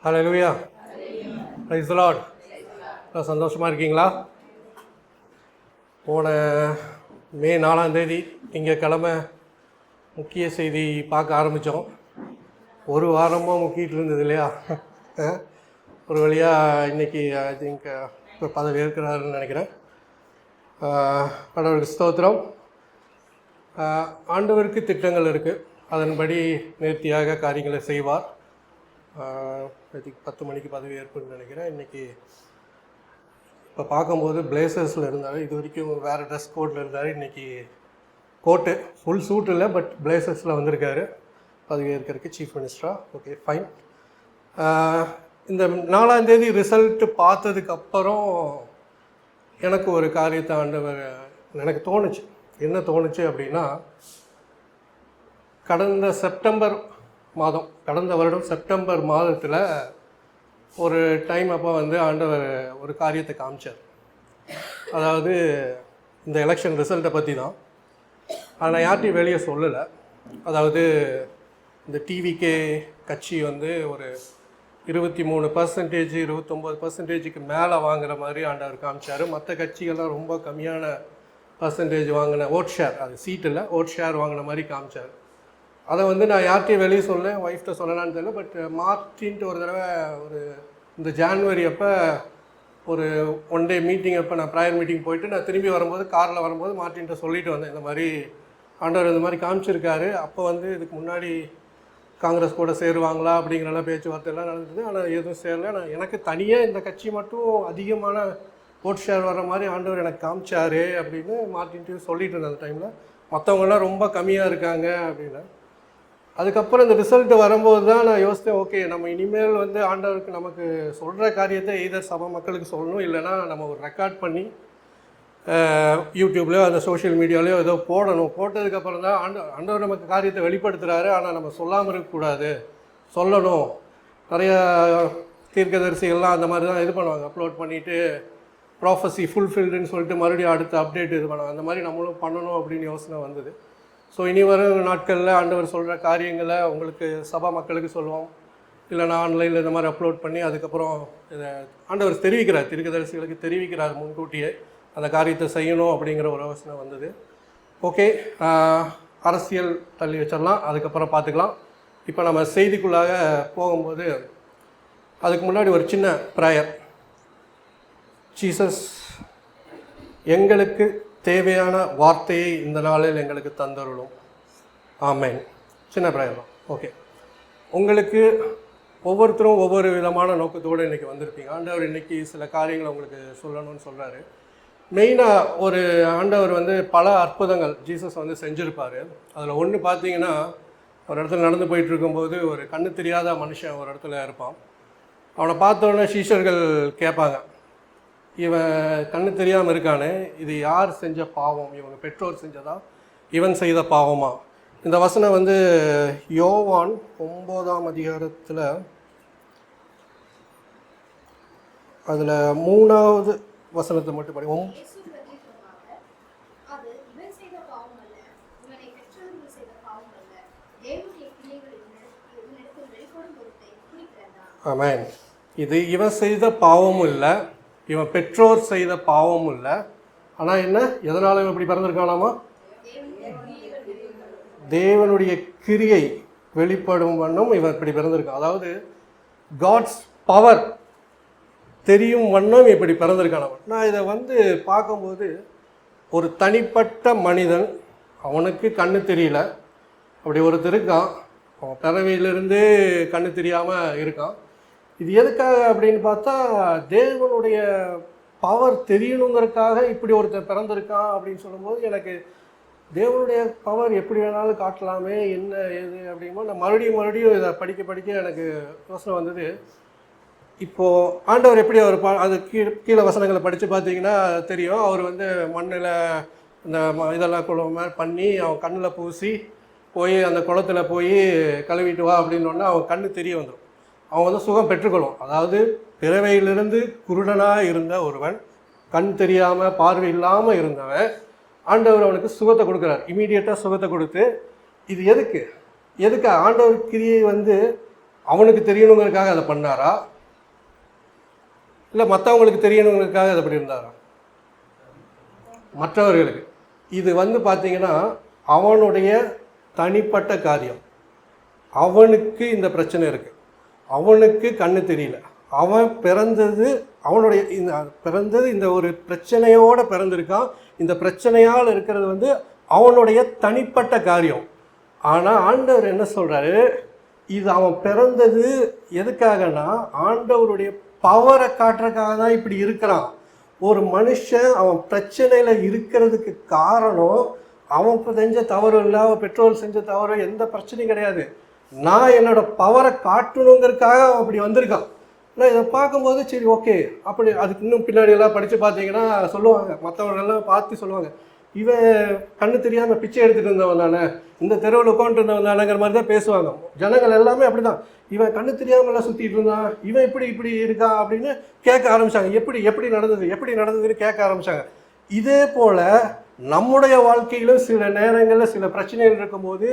Hallelujah, praise the Lord. சந்தோஷமாக இருக்கீங்களா? போன மே 4ஆம் தேதி திங்கட்கிழமை முக்கிய செய்தி பார்க்க ஆரம்பித்தோம். ஒரு வாரமாக முக்கிட்டு இருந்தது இல்லையா? ஒரு வழியாக இன்றைக்கி ஐ திங்க் இப்போ பதவி ஏற்கிறாருன்னு நினைக்கிறேன். கடவுளுக்கு ஸ்தோத்திரம். ஆண்டவருக்கு திட்டங்கள் இருக்குது, அதன்படி நேர்த்தியாக காரியங்களை செய்வார். ஐ திங்க் 10 மணிக்கு பதவி ஏற்புன்னு நினைக்கிறேன். இன்றைக்கி இப்போ பார்க்கும்போது பிளேசர்ஸில் இருந்தார், இது வரைக்கும் வேறு ட்ரெஸ் கோட்டில் இருந்தார். இன்றைக்கி கோட்டு ஃபுல் சூட் இல்லை, பட் பிளேசர்ஸில் வந்திருக்காரு பதவி ஏற்கிறதுக்கு சீஃப் மினிஸ்டராக. Okay, fine. இந்த 4ஆம் தேதி ரிசல்ட்டு பார்த்ததுக்கப்புறம் எனக்கு ஒரு காரியத்தை ஆண்டவர் எனக்கு தோணுச்சு. என்ன தோணுச்சு அப்படின்னா, கடந்த வருடம் செப்டம்பர் மாதத்தில் ஒரு டைம் அப்போ ஆண்டவர் ஒரு காரியத்தை காமிச்சார். அதாவது இந்த எலெக்ஷன் ரிசல்ட்டை பற்றி தான். அதை நான் யார்ட்டையும் வெளியே சொல்லலை. அதாவது இந்த டிவிகே கட்சி ஒரு 23%, 29%க்கு மேலே வாங்குகிற மாதிரி ஆண்டவர் காமிச்சார். மற்ற கட்சிகள்லாம் ரொம்ப கம்மியான பர்சன்டேஜ் வாங்கின ஓட் ஷேர், அது சீட்டில் ஓட் ஷேர் வாங்கின மாதிரி காமிச்சார். அதை நான் யார்ட்டையும் வெளியே சொல்லேன், ஒய்ஃப்ட்ட சொல்லலான்னு தெரியல. பட் மார்டின்ட்டு ஒரு தடவை இந்த ஜான்வரி அப்போ ஒரு 1 டே மீட்டிங் அப்போ நான் ப்ரேயர் மீட்டிங் போயிட்டு நான் திரும்பி வரும்போது காரில் வரும்போது மார்டின்ட்ட சொல்லிட்டு வந்தேன், இந்த மாதிரி ஆண்டவர் இந்த மாதிரி காமிச்சிருக்காரு. அப்போ இதுக்கு முன்னாடி காங்கிரஸ் கூட சேருவாங்களா அப்படிங்கிறலாம் பேச்சுவார்த்தையெல்லாம் நடந்தது. ஆனால் எதுவும் சேரலை. நான் எனக்கு தனியாக இந்த கட்சி மட்டும் அதிகமான ஓட் ஷேர் வர்ற மாதிரி ஆண்டவர் எனக்கு காமிச்சாரு அப்படின்னு மார்டின்ட்டு சொல்லிட்டு இருந்தேன் அந்த டைமில். மற்றவங்களாம் ரொம்ப கம்மியாக இருக்காங்க அப்படின்னு. அதுக்கப்புறம் இந்த ரிசல்ட்டு வரும்போது தான் நான் யோசித்தேன், ஓகே நம்ம இனிமேல் ஆண்டவருக்கு நமக்கு சொல்கிற காரியத்தை எய்தர் சபை மக்களுக்கு சொல்லணும், இல்லைனா நம்ம ஒரு ரெக்கார்ட் பண்ணி யூடியூப்லேயோ அந்த சோஷியல் மீடியாலேயோ ஏதோ போடணும். போட்டதுக்கப்புறம் தான் ஆண்டவர் நமக்கு காரியத்தை வெளிப்படுத்துகிறாரு, ஆனால் நம்ம சொல்லாமல் இருக்கக்கூடாது, சொல்லணும். நிறையா தீர்க்கதரிசிகள்லாம் அந்த மாதிரி தான் இது பண்ணுவாங்க, அப்லோட் பண்ணிவிட்டு ப்ராஃபஸி ஃபுல்ஃபில்டுன்னு சொல்லிட்டு மறுபடியும் அடுத்த அப்டேட் இது பண்ணுவாங்க. அந்த மாதிரி நம்மளும் பண்ணணும் அப்படின்னு யோசனை வந்தது. ஸோ இனி வரும் நாட்களில் ஆண்டவர் சொல்கிற காரியங்களை உங்களுக்கு சபா மக்களுக்கு சொல்லுவோம், இல்லைனா ஆன்லைனில் இந்த மாதிரி அப்லோட் பண்ணி அதுக்கப்புறம் இதை ஆண்டவர் தெரிவிக்கிறார், தீர்க்கதரிசிகளுக்கு தெரிவிக்கிறார் முன்கூட்டியே அந்த காரியத்தை செய்யணும் அப்படிங்கிற ஒரு யோசனை வந்தது. ஓகே, அரசியல் தள்ளி வச்சிடலாம், அதுக்கப்புறம் பார்த்துக்கலாம். இப்போ நம்ம செய்திக்குள்ளாக போகும்போது அதுக்கு முன்னாடி ஒரு சின்ன ப்ரேயர். ஜீசஸ், எங்களுக்கு தேவையான வார்த்தையை இந்த நாளில் எங்களுக்கு தந்தருளும். ஆமென். சின்ன ப்ரேயர் தான். ஓகே, உங்களுக்கு ஒவ்வொருத்தரும் ஒவ்வொரு விதமான நோக்கத்தோடு இன்றைக்கி வந்திருப்பீங்க. ஆண்டவர் இன்றைக்கி சில காரியங்களை உங்களுக்கு சொல்லணும்னு சொல்கிறாரு. மெயினாக ஒரு ஆண்டவர் பல அற்புதங்கள் ஜீசஸ் செஞ்சுருப்பார். அதில் ஒன்று பார்த்தீங்கன்னா, ஒரு இடத்துல நடந்து போயிட்டு இருக்கும்போது ஒரு கண்ணு தெரியாத மனுஷன் ஒரு இடத்துல இருப்பான். அவனை பார்த்தோன்னே சீஷர்கள் கேட்பாங்க, இவன் கண்ணு தெரியாமல் இருக்கானே, இது யார் செஞ்ச பாவம்? இவங்க பெற்றோர் செஞ்சதா, இவன் செய்த பாவமா? இந்த வசனம் யோவான் 9ஆம் அதிகாரத்தில் அதில் 3வது வசனத்தை மட்டும் படிவோம். ஆமென். இது இவன் செய்த பாவமும் இல்லை, இவன் பெற்றோர் செய்த பாவமும் இல்லை. ஆனால் என்ன, எதனால் இவன் இப்படி பிறந்திருக்கானாமா? தேவனுடைய கிரியை வெளிப்படும் வண்ணம் இவன் இப்படி பிறந்திருக்கான். அதாவது காட்ஸ் பவர் தெரியும் வண்ணம் இப்படி பிறந்திருக்கானவன். நான் இதை பார்க்கும்போது ஒரு தனிப்பட்ட மனிதன், அவனுக்கு கண்ணு தெரியல, அப்படி ஒருத்தர் இருக்கான், அவன் பிறவியிலிருந்து கண்ணு தெரியாமல் இருக்கான். இது எதுக்காக அப்படின்னு பார்த்தா, தேவனுடைய பவர் தெரியணுங்கிறதுக்காக இப்படி ஒருத்தர் பிறந்திருக்கான் அப்படின்னு சொல்லும்போது எனக்கு தேவனுடைய பவர் எப்படி வேணாலும் காட்டலாமே, என்ன ஏது அப்படிங்கும்போது நான் மறுபடியும் இதை படிக்க எனக்கு யோசனை வந்தது. இப்போது ஆண்டவர் எப்படி அது கீழே வசனங்களை படித்து பார்த்தீங்கன்னா தெரியும். அவர் மண்ணில் இந்த இதெல்லாம் குளம் மாதிரி பண்ணி அவன் கண்ணில் பூசி போய் அந்த குளத்தில் போய் கழுவிட்டு வா அப்படின்னோடனே அவன் கண்ணு தெரிய வந்துடும். அவன் சுகம் பெற்றுக்கொள்ளும். அதாவது பிறவையிலிருந்து குருடனாக இருந்த ஒருவன், கண் தெரியாமல் பார்வை இல்லாமல் இருந்தவன், ஆண்டவர் அவனுக்கு சுகத்தை கொடுக்குறார். இமீடியட்டாக சுகத்தை கொடுத்து, இது எதுக்கு ஆண்டவர் கிரியை அவனுக்கு தெரியணுங்கிறதுக்காக அதை பண்ணாரா, இல்லை மற்றவங்களுக்கு தெரியணுங்கிறதுக்காக அதை பண்ணியிருந்தாரா? மற்றவர்களுக்கு. இது வந்து பார்த்தீங்கன்னா அவனுடைய தனிப்பட்ட காரியம். அவனுக்கு இந்த பிரச்சனை இருக்குது, அவனுக்கு கண்ணு தெரியல, அவன் பிறந்தது இந்த ஒரு பிரச்சனையோடு பிறந்திருக்கான். இந்த பிரச்சனையால் இருக்கிறது வந்து அவனுடைய தனிப்பட்ட காரியம். ஆனால் ஆண்டவர் என்ன சொல்கிறாரு, இது அவன் பிறந்தது எதுக்காகனா ஆண்டவருடைய பவரை காட்டுறதுக்காக தான் இப்படி இருக்கிறான். ஒரு மனுஷன் அவன் பிரச்சனையில் இருக்கிறதுக்கு காரணம் அவன் செஞ்ச தவறு இல்லை, அவன் பெற்றோர் செஞ்ச தவறு, எந்த பிரச்சனையும் கிடையாது. நான் என்னோட பவரை காட்டணுங்கிறதுக்காக அவன் அப்படி வந்திருக்கான். நான் இதை பார்க்கும்போது சரி ஓகே, அப்படி அதுக்கு இன்னும் பின்னாடியெல்லாம் படித்து பார்த்தீங்கன்னா சொல்லுவாங்க, மற்றவர்களெல்லாம் பார்த்து சொல்லுவாங்க, இவன் கண்ணு தெரியாமல் பிச்சை எடுத்துகிட்டு இருந்தவன் தானே, இந்த தெருவில் உட்காந்துட்டு இருந்தவன் தானேங்கிற மாதிரி தான் பேசுவாங்க. ஜனங்கள் எல்லாமே அப்படி தான், இவன் கண்ணு தெரியாமலாம் சுற்றிட்டு இருந்தான், இவன் இப்படி இருக்கான் அப்படின்னு கேட்க ஆரம்பித்தாங்க. எப்படி நடந்ததுன்னு கேட்க ஆரம்பித்தாங்க. இதே போல் நம்முடைய வாழ்க்கையிலும் சில நேரங்களில் சில பிரச்சனைகள் இருக்கும்போது,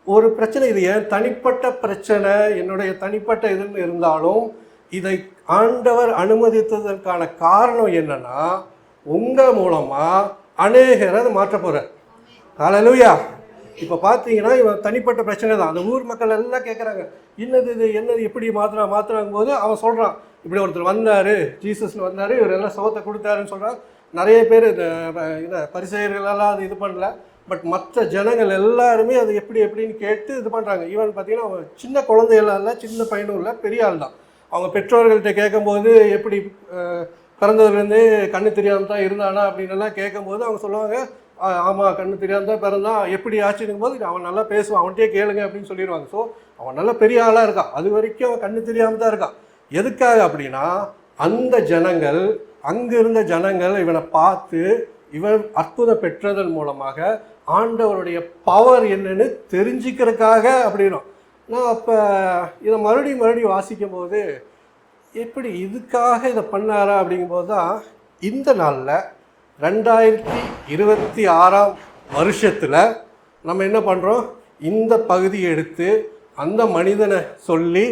ஒரு பிரச்சனை இது என் தனிப்பட்ட பிரச்சனை, என்னுடைய தனிப்பட்ட இதுன்னு இருந்தாலும் இதை ஆண்டவர் அனுமதித்ததற்கான காரணம் என்னன்னா, உங்கள் மூலமாக அநேகரை மாற்ற போகிறார். ஹல்லேலூயா. இப்போ பார்த்தீங்கன்னா இவன் தனிப்பட்ட பிரச்சனை தான். அந்த ஊர் மக்கள் எல்லாம் கேட்குறாங்க, என்னது எப்படி மாற்றுறாங்க போது அவன் சொல்கிறான், இப்படி ஒருத்தர் வந்தார், ஜீசஸ்னு வந்தார், இவர் எல்லாம் சுகத்தை கொடுத்தாருன்னு சொல்கிறான். நிறைய பேர் இந்த பரிசேயர்களெல்லாம் அது இது பண்ணல, பட் மற்ற ஜனங்கள் எல்லாருமே அது எப்படின்னு கேட்டு இது பண்ணுறாங்க. ஈவன் பார்த்தீங்கன்னா அவன் சின்ன குழந்தைகளாம் இல்லை, சின்ன பையனும் இல்லை, பெரிய ஆள் தான். அவங்க பெற்றோர்கள்ட்ட கேட்கும்போது எப்படி பிறந்ததுலேருந்தே கண்ணு தெரியாமல் தான் இருந்தானா அப்படின்லாம் கேட்கும்போது அவங்க சொல்லுவாங்க, ஆமாம் கண்ணு தெரியாமல் தான் பிறந்தான், எப்படி ஆச்சுங்கும் போது அவன் நல்லா பேசுவான், அவன்கிட்டே கேளுங்க அப்படின்னு சொல்லிடுவாங்க. ஸோ அவன் நல்லா பெரிய ஆளாக இருக்கான், அது வரைக்கும் அவன் கண்ணு தெரியாமல் தான் இருக்கான். எதுக்காக அப்படின்னா அந்த ஜனங்கள், அங்கே இருந்த ஜனங்கள் இவனை பார்த்து இவன் அற்புதம் பெற்றதன் மூலமாக ஆண்டவருடைய பவர் என்னன்னு தெரிஞ்சுக்கிறதுக்காக அப்படின்னா. நான் அப்போ இதை மறுபடியும் வாசிக்கும் போது எப்படி இதுக்காக இதை பண்ணாரா அப்படிங்கும்போது தான் இந்த நாளில் 2026 வருஷத்தில் நம்ம என்ன பண்ணுறோம், இந்த பகுதியை எடுத்து அந்த மனிதனை சொல்லி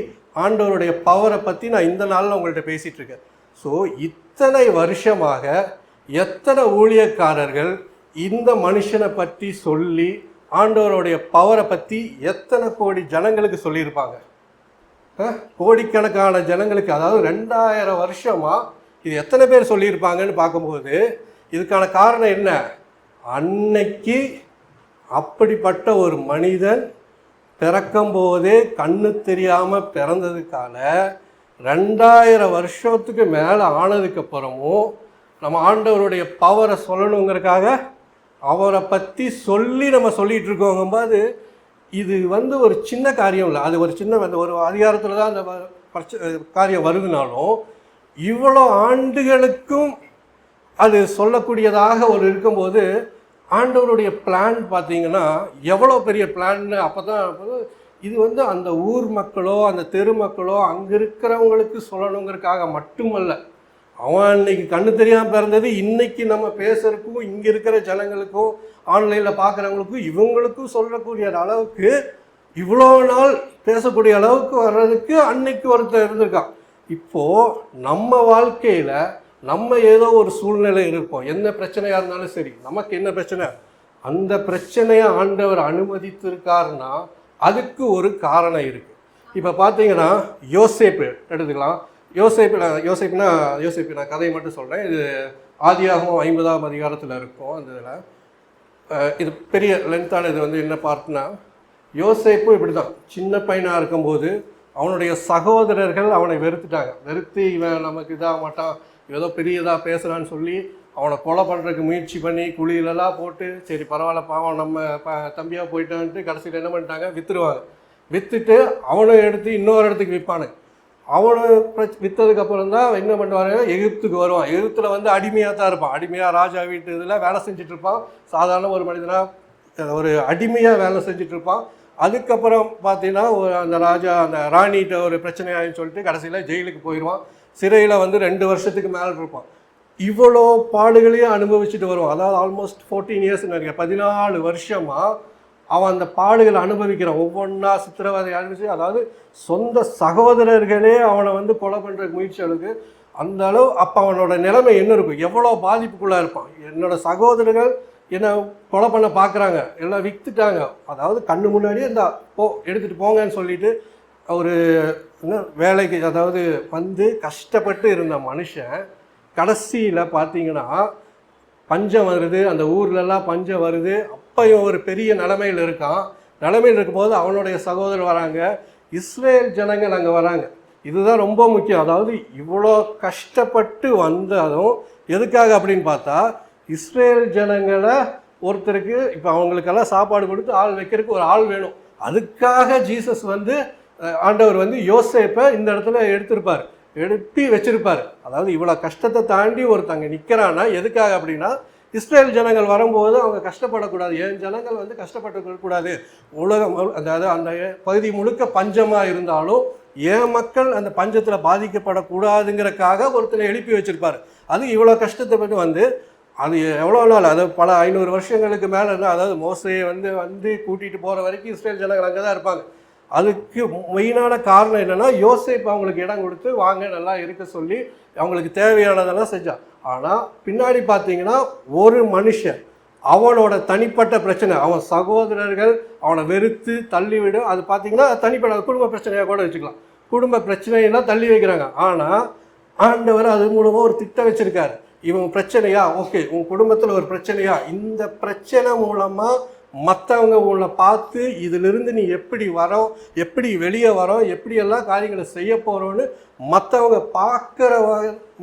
ஆண்டவருடைய பவரை பற்றி நான் இந்த நாளில் உங்கள்கிட்ட பேசிகிட்டு இருக்கேன். ஸோ இத்தனை வருஷமாக எத்தனை ஊழியக்காரர்கள் இந்த மனுஷனை பற்றி சொல்லி ஆண்டவருடைய பவரை பற்றி எத்தனை கோடி ஜனங்களுக்கு சொல்லியிருப்பாங்க. கோடிக்கணக்கான ஜனங்களுக்கு, அதாவது 2000 வருஷமாக இது எத்தனை பேர் சொல்லியிருப்பாங்கன்னு பார்க்கும்போது இதுக்கான காரணம் என்ன, அன்னைக்கு அப்படிப்பட்ட ஒரு மனிதன் பிறக்கும்போதே கண்ணு தெரியாமல் பிறந்ததுக்கான 2000 வருஷத்துக்கு மேலே ஆனதுக்கப்புறமும் நம்ம ஆண்டவருடைய பவரை சொல்லணுங்கிறதுக்காக அவரை பற்றி சொல்லி நம்ம சொல்லிகிட்டு இருக்கோங்கும்போது இது வந்து ஒரு சின்ன காரியம் இல்லை. அது ஒரு சின்ன ஒரு அதிகாரத்தில் தான் அந்த காரியம் வருதுனாலும் இவ்வளோ ஆண்டுகளுக்கும் அது சொல்லக்கூடியதாக ஒரு இருக்கும்போது ஆண்டவருடைய பிளான் பார்த்தீங்கன்னா எவ்வளோ பெரிய பிளான்னு அப்போ தான் இது வந்து அந்த ஊர் மக்களோ அந்த தெரு மக்களோ அங்கே இருக்கிறவங்களுக்கு சொல்லணுங்கிறதுக்காக மட்டுமல்ல. அவன் அன்னைக்கு கண்ணு தெரியாமல் பிறந்தது இன்னைக்கு நம்ம பேசுறதுக்கும் இங்கே இருக்கிற ஜனங்களுக்கும் ஆன்லைனில் பார்க்குறவங்களுக்கும் இவங்களுக்கும் சொல்லக்கூடிய அளவுக்கு இவ்வளோ நாள் பேசக்கூடிய அளவுக்கு வர்றதுக்கு அன்னைக்கு ஒருத்தர் இருந்திருக்கான். இப்போது நம்ம வாழ்க்கையில் நம்ம ஏதோ ஒரு சூழ்நிலை இருப்போம், என்ன பிரச்சனையாக இருந்தாலும் சரி, நமக்கு என்ன பிரச்சனை, அந்த பிரச்சனையை ஆண்டவர் அனுமதித்திருக்காருன்னா அதுக்கு ஒரு காரணம் இருக்குது. இப்போ பார்த்தீங்கன்னா யோசேப்பு எடுத்துக்கலாம். யோசேப்புனா நான் கதையை மட்டும் சொல்கிறேன். இது ஆதியாகமம் 50ஆம் அதிகாரத்தில் இருக்கும். அந்த இதில் இது பெரிய லென்த்தான இது வந்து என்ன பார்ட்னா, யோசேப்பு இப்படி தான் சின்ன பையனாக இருக்கும்போது அவனுடைய சகோதரர்கள் அவனை வெறுத்து இவன் நமக்கு இதாக மாட்டான், ஏதோ பெரியதாக பேசுகிறான்னு சொல்லி அவனை கொலை பண்ணுறதுக்கு முயற்சி பண்ணி குழியிலலாம் போட்டு சரி பரவாயில்ல பாவம் நம்ம தம்பியாக போயிட்டான்ட்டு கடைசியில் என்ன பண்ணிட்டாங்க, விற்றுட்டு அவனை எடுத்து இன்னொரு இடத்துக்கு விற்பானு. அவனை விற்றதுக்கப்புறம் தான் என்ன பண்ணுவாங்க, எகிப்துக்கு வருவான். எகிப்தில் வந்து அடிமையாக தான் இருப்பான், அடிமையாக ராஜா வீட்டு இதில் வேலை செஞ்சிட்ருப்பான். சாதாரண ஒரு மனிதனாக ஒரு அடிமையாக வேலை செஞ்சிட்ருப்பான். அதுக்கப்புறம் பார்த்தீங்கன்னா அந்த அந்த ராணிகிட்ட ஒரு பிரச்சனையாகின்னு சொல்லிட்டு கடைசியில் ஜெயிலுக்கு போயிடுவான். சிறையில் வந்து 2 வருஷத்துக்கு மேலே இருப்பான். இவ்வளோ பாடுகளையும் அனுபவிச்சுட்டு வருவான். அதாவது ஆல்மோஸ்ட் 14 இயர்ஸ் நினைக்கிறேன், 14 வருஷமாக அவன் அந்த பாடுகளை அனுபவிக்கிறான், ஒவ்வொன்றா சித்திரவதை அனுபவிச்சு, அதாவது சொந்த சகோதரர்களே அவனை வந்து கொலை பண்ணுற முயற்சி அளவுக்கு அந்த அளவு. அப்போ அவனோட நிலைமை என்ன இருக்கும், எவ்வளோ பாதிப்புக்குள்ளே இருப்பான். என்னோட சகோதரர்கள் என்னை கொலை பண்ண பார்க்குறாங்க, எல்லாம் விற்றுட்டாங்க, அதாவது கண்ணு முன்னாடியே இந்த எடுத்துகிட்டு போங்கன்னு சொல்லிட்டு ஒரு என்ன வேலைக்கு அதாவது வந்து கஷ்டப்பட்டு இருந்த மனுஷன் கடைசியில் பார்த்தீங்கன்னா பஞ்சம் வருது, அந்த ஊர்லெல்லாம் பஞ்சம் வருது. அப்பையும் ஒரு பெரிய நிலைமையில் இருக்கான். நிலைமையில் இருக்கும்போது அவனுடைய சகோதரர் வராங்க, இஸ்ரேல் ஜனங்கள் அங்கே வராங்க. இதுதான் ரொம்ப முக்கியம். அதாவது இவ்வளோ கஷ்டப்பட்டு வந்தாலும் எதுக்காக அப்படின்னு பார்த்தா, இஸ்ரேல் ஜனங்களை ஒருத்தருக்கு இப்போ அவங்களுக்கெல்லாம் சாப்பாடு கொடுத்து ஆள் வைக்கிறதுக்கு ஒரு ஆள் வேணும். அதுக்காக ஜீசஸ் வந்து ஆண்டவர் வந்து யோசேப்பை இந்த இடத்துல எடுத்திருப்பார், எடுத்து வச்சிருப்பார். அதாவது இவ்வளோ கஷ்டத்தை தாண்டி ஒருத்தங்க நிற்கிறான்னா எதுக்காக அப்படின்னா, இஸ்ரேல் ஜனங்கள் வரும்போது அவங்க கஷ்டப்படக்கூடாது, என் ஜனங்கள் வந்து கஷ்டப்படக்கூடாது, உலகம் அதாவது அந்த பகுதி முழுக்க பஞ்சமாக இருந்தாலும் என் மக்கள் அந்த பஞ்சத்தில் பாதிக்கப்படக்கூடாதுங்கிறக்காக ஒருத்தனை எழுப்பி வச்சிருப்பார். அது இவ்வளோ கஷ்டத்தை வந்து அது எவ்வளோ நாள், அது பல 500 வருஷங்களுக்கு மேலே இருந்தால், அதாவது மோசையை வந்து கூட்டிகிட்டு போகிற வரைக்கும் இஸ்ரேல் ஜனங்கள் அங்கே தான் இருப்பாங்க. அதுக்கு மெயினான காரணம் என்னென்னா, யோசேப்பு அவங்களுக்கு இடம் கொடுத்து வாங்க நல்லா இருக்க சொல்லி அவங்களுக்கு தேவையானதெல்லாம் செஞ்சான். ஆனால் பின்னாடி பார்த்தீங்கன்னா ஒரு மனுஷன் அவனோட தனிப்பட்ட பிரச்சனை, அவன் சகோதரர்கள் அவனை வெறுத்து தள்ளிவிடும். அது பார்த்தீங்கன்னா தனிப்பட்ட குடும்ப பிரச்சனையாக கூட வச்சுக்கலாம், குடும்ப பிரச்சனையெல்லாம் தள்ளி வைக்கிறாங்க. ஆனால் ஆண்டவர் அது மூலமாக ஒரு திட்டம் வச்சுருக்காரு. இவன் பிரச்சனையா, ஓகே உன் குடும்பத்தில் ஒரு பிரச்சனையா, இந்த பிரச்சனை மூலமாக மற்றவங்க உங்களை பார்த்து இதிலிருந்து நீ எப்படி வரோம், எப்படி வெளியே வரோம், எப்படி எல்லாம் காரியங்களை செய்ய போகிறோன்னு மற்றவங்க பார்க்குற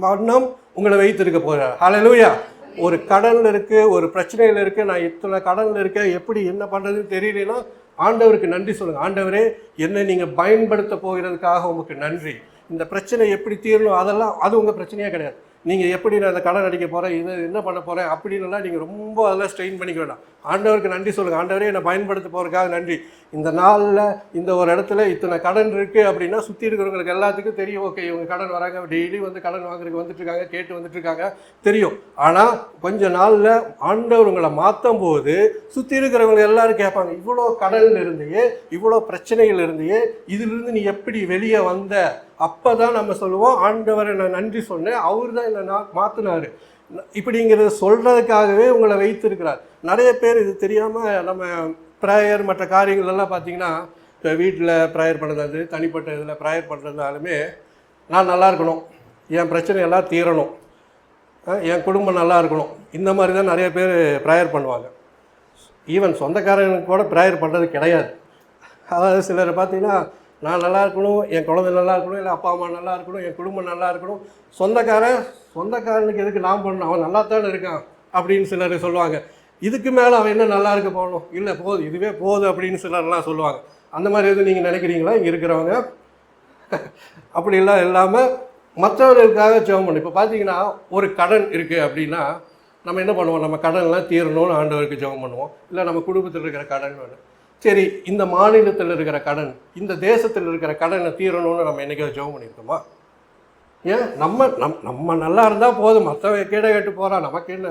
வண்ணம் உங்களை வைத்திருக்க போகிறார். ஹல்லேலூயா. ஒரு கடனில் இருக்குது, ஒரு பிரச்சனையில் இருக்குது, நான் இத்தனை கடனில் இருக்கேன், எப்படி என்ன பண்ணுறதுன்னு தெரியலன்னா ஆண்டவருக்கு நன்றி சொல்லுங்கள். ஆண்டவரே என்னை நீங்கள் பயன்படுத்த போகிறதுக்காக உங்களுக்கு நன்றி. இந்த பிரச்சனை எப்படி தீரணும் அதெல்லாம் அது உங்கள் பிரச்சனையே கிடையாது. நீங்கள் எப்படி நான் அந்த கடன் அடிக்க போகிறேன், இது என்ன பண்ண போகிறேன் அப்படின்னுலாம் நீங்கள் ரொம்ப அதெல்லாம் ஸ்ட்ரெயின் பண்ணிக்க வேண்டாம். ஆண்டவருக்கு நன்றி சொல்லுங்கள். ஆண்டவரே என்னை பயன்படுத்த போகிறதுக்காக நன்றி. இந்த நாளில் இந்த ஒரு இடத்துல இத்தனை கடன் இருக்குது அப்படின்னா சுற்றி இருக்கிறவங்களுக்கு எல்லாத்துக்கும் தெரியும், ஓகே இவங்க கடன் வராங்க, டெய்லி வந்து கடன் வாங்குறதுக்கு வந்துட்டுருக்காங்க, கேட்டு வந்துட்டுருக்காங்க தெரியும். ஆனால் கொஞ்ச நாளில் ஆண்டவர் உங்களை மாற்றும் போது சுற்றி இருக்கிறவங்க எல்லாரும் கேட்பாங்க, இவ்வளோ கடனில் இருந்தையே, இவ்வளோ பிரச்சனைகள் இருந்தையே, இதிலிருந்து நீ எப்படி வெளியே வந்த? அப்போ தான் நம்ம சொல்லுவோம், ஆண்டவரை நான் நன்றி சொன்னேன், அவர் தான் என்னை மாற்றினார் இப்படிங்கிறத சொல்கிறதுக்காகவே உங்களை வைத்திருக்கிறார். நிறைய பேர் இது தெரியாமல் நம்ம ப்ரேயர் மற்ற காரியங்களெல்லாம் பார்த்தீங்கன்னா, இப்போ வீட்டில் ப்ரேயர் பண்ணுறது, தனிப்பட்ட இதில் ப்ரேயர் பண்ணுறதுனாலுமே நான் நல்லா இருக்கணும், என் பிரச்சனையெல்லாம் தீரணும், என் குடும்பம் நல்லா இருக்கணும், இந்த மாதிரி தான் நிறைய பேர் ப்ரேயர் பண்ணுவாங்க. ஈவன் சொந்தக்காரங்களுக்கு கூட ப்ரேயர் பண்ணுறது கிடையாது. அதாவது சிலர் பார்த்தீங்கன்னா, நான் நல்லா இருக்கணும், என் குழந்தை நல்லா இருக்கணும், இல்லை அப்பா அம்மா நல்லா இருக்கணும், என் குடும்பம் நல்லா இருக்கணும், சொந்தக்காரனுக்கு எதுக்கு நான் பண்ணணும், அவன் நல்லா தானே இருக்கான் அப்படின்னு சிலர் சொல்லுவாங்க. இதுக்கு மேலே அவன் என்ன நல்லா இருக்க போகணும், இல்லை போதும் இதுவே போதும் அப்படின்னு சிலர்லாம் சொல்லுவாங்க. அந்த மாதிரி எதுவும் நீங்கள் நினைக்கிறீங்களா இங்கே இருக்கிறவங்க? அப்படிலாம் இல்லாமல் மற்றவர்களுக்காக ஜெபம் பண்ணணும். இப்போ பார்த்தீங்கன்னா ஒரு கடன் இருக்குது அப்படின்னா நம்ம என்ன பண்ணுவோம், நம்ம கடன்லாம் தீரணும்னு ஆண்டவருக்கு ஜெபம் பண்ணுவோம். இல்லை நம்ம குடும்பத்தில் இருக்கிற கடன் வேணும், சரி இந்த மாநிலத்தில் இருக்கிற கடன், இந்த தேசத்தில் இருக்கிற கடனை தீரணும்னு நம்ம என்றைக்காவது ஜெபம் பண்ணியிருக்கோமா? ஏன் நம்ம நல்லா இருந்தால் போதும், மற்றவன் கீழே கேட்டு போகிறான், நமக்கு என்ன,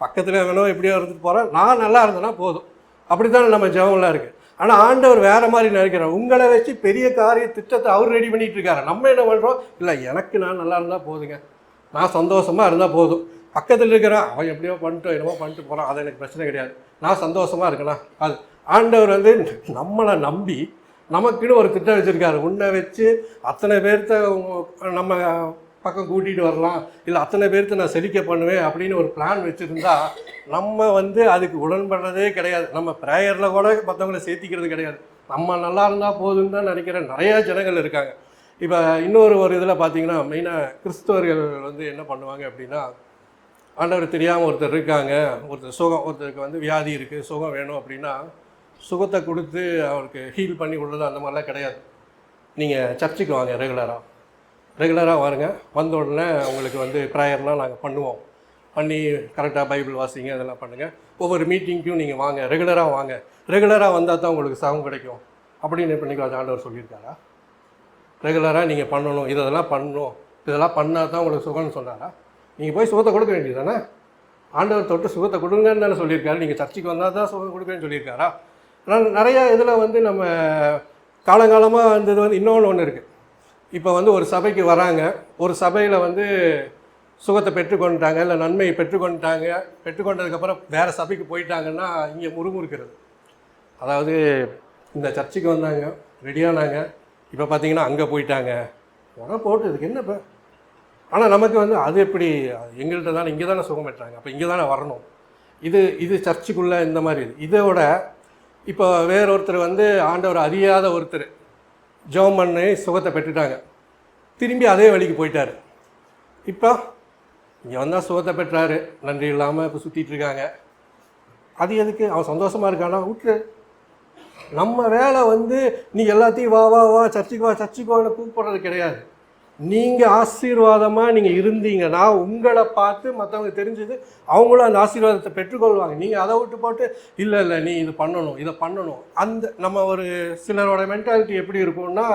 பக்கத்தில் வேணும் எப்படியோ இருந்துட்டு போகிறான், நான் நல்லா இருந்தேன்னா போதும், அப்படி தானே நம்ம ஜெபம்லாம் இருக்குது. ஆனால் ஆண்டவர் வேறு மாதிரி நினைக்கிறார். உங்களை வச்சு பெரிய காரிய திட்டத்தை அவர் ரெடி பண்ணிகிட்டு இருக்காரு. நம்ம என்ன பண்ணுறோம், இல்லை எனக்கு நான் நல்லா இருந்தால் போதுங்க, நான் சந்தோஷமாக இருந்தால் போதும், பக்கத்தில் இருக்கிறான் அவன் எப்படியோ பண்ணிட்டு என்னமோ பண்ணிட்டு போகிறான், அது எனக்கு பிரச்சனை கிடையாது, நான் சந்தோஷமாக இருக்கலாம். அது ஆண்டவர் வந்து நம்மளை நம்பி நமக்குன்னு ஒரு திட்டம் வச்சுருக்காரு. உன்னை வச்சு அத்தனை பேர்த்த நம்ம பக்கம் கூட்டிகிட்டு வரலாம், இல்லை அத்தனை பேர்த்த நான் செழிக்க பண்ணுவேன் அப்படின்னு ஒரு பிளான் வச்சுருந்தா நம்ம வந்து அதுக்கு உடன்படுறதே கிடையாது. நம்ம ப்ரேயரில் கூட மற்றவங்களை சேர்த்திக்கிறது கிடையாது. நம்ம நல்லா இருந்தால் போதுன்னு தான் நினைக்கிற நிறையா ஜனங்கள் இருக்காங்க. இப்போ இன்னொரு இதில் பார்த்தீங்கன்னா, மெயினாக கிறிஸ்தவர்கள் வந்து என்ன பண்ணுவாங்க அப்படின்னா, ஆண்டவர் தெரியாமல் ஒருத்தர் இருக்காங்க, ஒருத்தருக்கு வந்து வியாதி இருக்குது, சுகம் வேணும் அப்படின்னா சுகத்தை கொடுத்து அவருக்கு ஹீல் பண்ணி விடுறது அந்த மாதிரிலாம் கிடையாது. நீங்கள் சர்ச்சுக்கு வாங்க, ரெகுலராக வாருங்க, வந்த உடனே உங்களுக்கு வந்து ப்ரேயர்லாம் நாங்கள் பண்ணுவோம், பண்ணி கரெக்டாக பைபிள் வாசிங்க, அதெல்லாம் பண்ணுங்கள், ஒவ்வொரு மீட்டிங்க்கும் நீங்கள் வாங்க, ரெகுலராக வந்தால் தான் உங்களுக்கு சுகம் கிடைக்கும் அப்படின்னு இப்போ ஆண்டவர் சொல்லியிருக்காரா? ரெகுலராக நீங்கள் பண்ணணும், இதெல்லாம் பண்ணணும், இதெல்லாம் பண்ணால் தான் உங்களுக்கு சுகம்னு சொன்னாரா? நீங்கள் போய் சுகத்தை கொடுக்க வேண்டியது தானே? ஆண்டவர் தொட்டு சுகத்தை கொடுங்கன்னு தானே சொல்லியிருக்காரு. நீங்கள் சர்ச்சுக்கு வந்தால் தான் சுகம் கொடுக்குறேன்னு சொல்லியிருக்காரா? நிறையா இதில் வந்து நம்ம காலங்காலமாக வந்தது வந்து இன்னொன்று இருக்குது. இப்போ வந்து ஒரு சபைக்கு வராங்க, ஒரு சபையில் வந்து சுகத்தை பெற்றுக்கொண்டுட்டாங்க, இல்லை நன்மையை பெற்றுக்கொண்டதுக்கப்புறம் வேறு சபைக்கு போயிட்டாங்கன்னா இங்கே முறுமுறுக்கிறது. அதாவது இந்த சர்ச்சுக்கு வந்தாங்க, ரெடியானாங்க, இப்போ பார்த்தீங்கன்னா அங்கே போயிட்டாங்க, உடனே போட்டு இதுக்கு என்ன இப்போ. ஆனால் நமக்கு வந்து அது எப்படி, எங்கள்கிட்ட தானே இங்கே தானே சுகம் பெற்றாங்க, அப்போ இங்கே தானே வரணும். இது சர்ச்சுக்குள்ளே இந்த மாதிரி இதோட இப்போ வேறொருத்தர் வந்து ஆண்டவர் அறியாத ஒருத்தர் ஜெபம் பண்ணி சுகத்தை பெற்றுட்டாங்க, திரும்பி அதே வழிக்கு போயிட்டார். இப்போ இங்கே வந்தால் சுகத்தை பெற்றாரு, நன்றி இல்லாமல் இப்போ சுற்றிட்டு இருக்காங்க. அது எதுக்கு? அவன் சந்தோஷமாக இருக்கானா? விட்டுரு. நம்ம வேலை வந்து நீ எல்லாத்தையும் வா வா வா சர்ச்சுக்கு வான்னு கூப்பிட்றது கிடையாது. நீங்கள் ஆசீர்வாதமாக நீங்கள் இருந்தீங்கன்னா உங்களை பார்த்து மற்றவங்க தெரிஞ்சது அவங்களும் அந்த ஆசீர்வாதத்தை பெற்றுக்கொள்வாங்க. நீங்கள் அதை விட்டு போட்டு இல்லை நீ இது பண்ணணும், இதை பண்ணணும். அந்த நம்ம ஒரு சிலரோட மென்டாலிட்டி எப்படி இருக்கும்னா,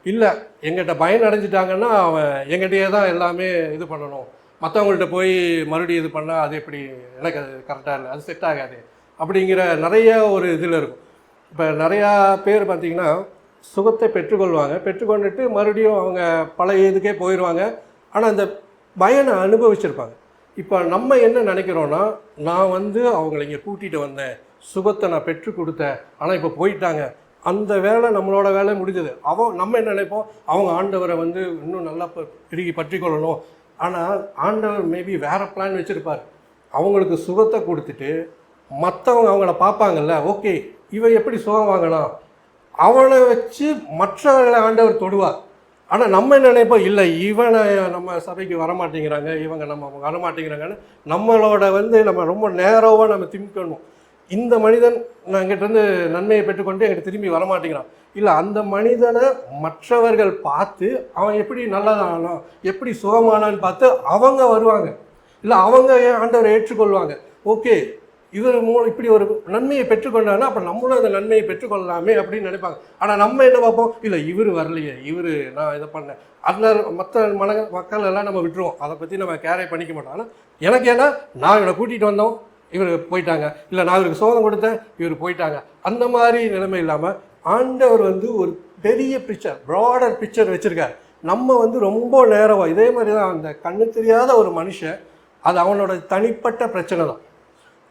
இல்லை எங்கிட்ட பயன் அடைஞ்சிட்டாங்கன்னா அவன் எங்கிட்டயே தான் எல்லாமே இது பண்ணணும், மற்றவங்கள்ட்ட போய் மறுபடியும் இது பண்ணால் அது எப்படி, எனக்கு அது கரெக்டாக இல்லை, அது செட் ஆகாது அப்படிங்கிற நிறைய ஒரு இதில் இருக்கும். இப்போ நிறையா பேர் பார்த்திங்கன்னா சுகத்தை பெற்றுக்கொண்டுட்டு மறுபடியும் அவங்க பழைய இதுக்கே போயிடுவாங்க. ஆனால் அந்த பயனை அனுபவிச்சிருப்பாங்க. இப்போ நம்ம என்ன நினைக்கிறோன்னா, நான் வந்து அவங்கள இங்கே கூட்டிகிட்டு வந்தேன், சுகத்தை நான் பெற்று கொடுத்தேன், ஆனால் இப்போ போயிட்டாங்க, அந்த வேலை நம்மளோட வேலை முடிஞ்சது. நம்ம என்ன நினைப்போம், அவங்க ஆண்டவரை வந்து இன்னும் நல்லா பெருகி பற்றிக்கொள்ளணும். ஆனால் ஆண்டவர் மேபி வேறு பிளான் வச்சுருப்பார். அவங்களுக்கு சுகத்தை கொடுத்துட்டு மற்றவங்க அவங்கள பார்ப்பாங்கல்ல, ஓகே இவன் எப்படி சுகம் வாங்கலாம், அவனை வச்சு மற்றவர்களை ஆண்டவர் தொடுவார். ஆனால் நம்ம என்ன நினைப்போம், இல்லை இவனை நம்ம சபைக்கு வரமாட்டேங்கிறாங்க, இவங்க நம்ம வரமாட்டேங்கிறாங்கன்னு நம்மளோட வந்து நம்ம ரொம்ப நேரோவாக நம்ம திமிக்கணும். இந்த மனிதன் என்கிட்டருந்து நன்மையை பெற்றுக்கொண்டு எங்கிட்ட திரும்பி வரமாட்டேங்கிறான். இல்லை, அந்த மனிதனை மற்றவர்கள் பார்த்து அவன் எப்படி நல்லதானோ, எப்படி சுகமானான்னு பார்த்து அவங்க வருவாங்க, இல்லை அவங்க ஆண்டவரை ஏற்றுக்கொள்வாங்க. ஓகே, இவர் இப்படி ஒரு நன்மையை பெற்றுக்கொண்டாங்கன்னா அப்போ நம்மளும் அந்த நன்மையை பெற்றுக்கொள்ளலாமே அப்படின்னு நினைப்பாங்க. ஆனால் நம்ம என்ன பார்ப்போம், இல்லை இவர் வரலையே, இவர் நான் இதை பண்ணேன், அதில் மற்ற மக்கள் எல்லாம் நம்ம விட்டுருவோம், அதை பற்றி நம்ம கேரே பண்ணிக்க மாட்டோம். ஆனால் எனக்கு ஏன்னா நான் இவனை கூட்டிகிட்டு வந்தோம், இவர் போயிட்டாங்க, இல்லை நான் இவருக்கு சோதனை கொடுத்தேன், இவர் போயிட்டாங்க, அந்த மாதிரி நிலைமை இல்லாமல் ஆண்டவர் வந்து ஒரு பெரிய பிக்சர், ப்ராடர் பிக்சர் வச்சுருக்கார். நம்ம வந்து ரொம்ப நேரமாக இதே மாதிரி தான் அந்த கண்ணு தெரியாத ஒரு மனுஷன், அது அவனோட தனிப்பட்ட பிரச்சனை தான்,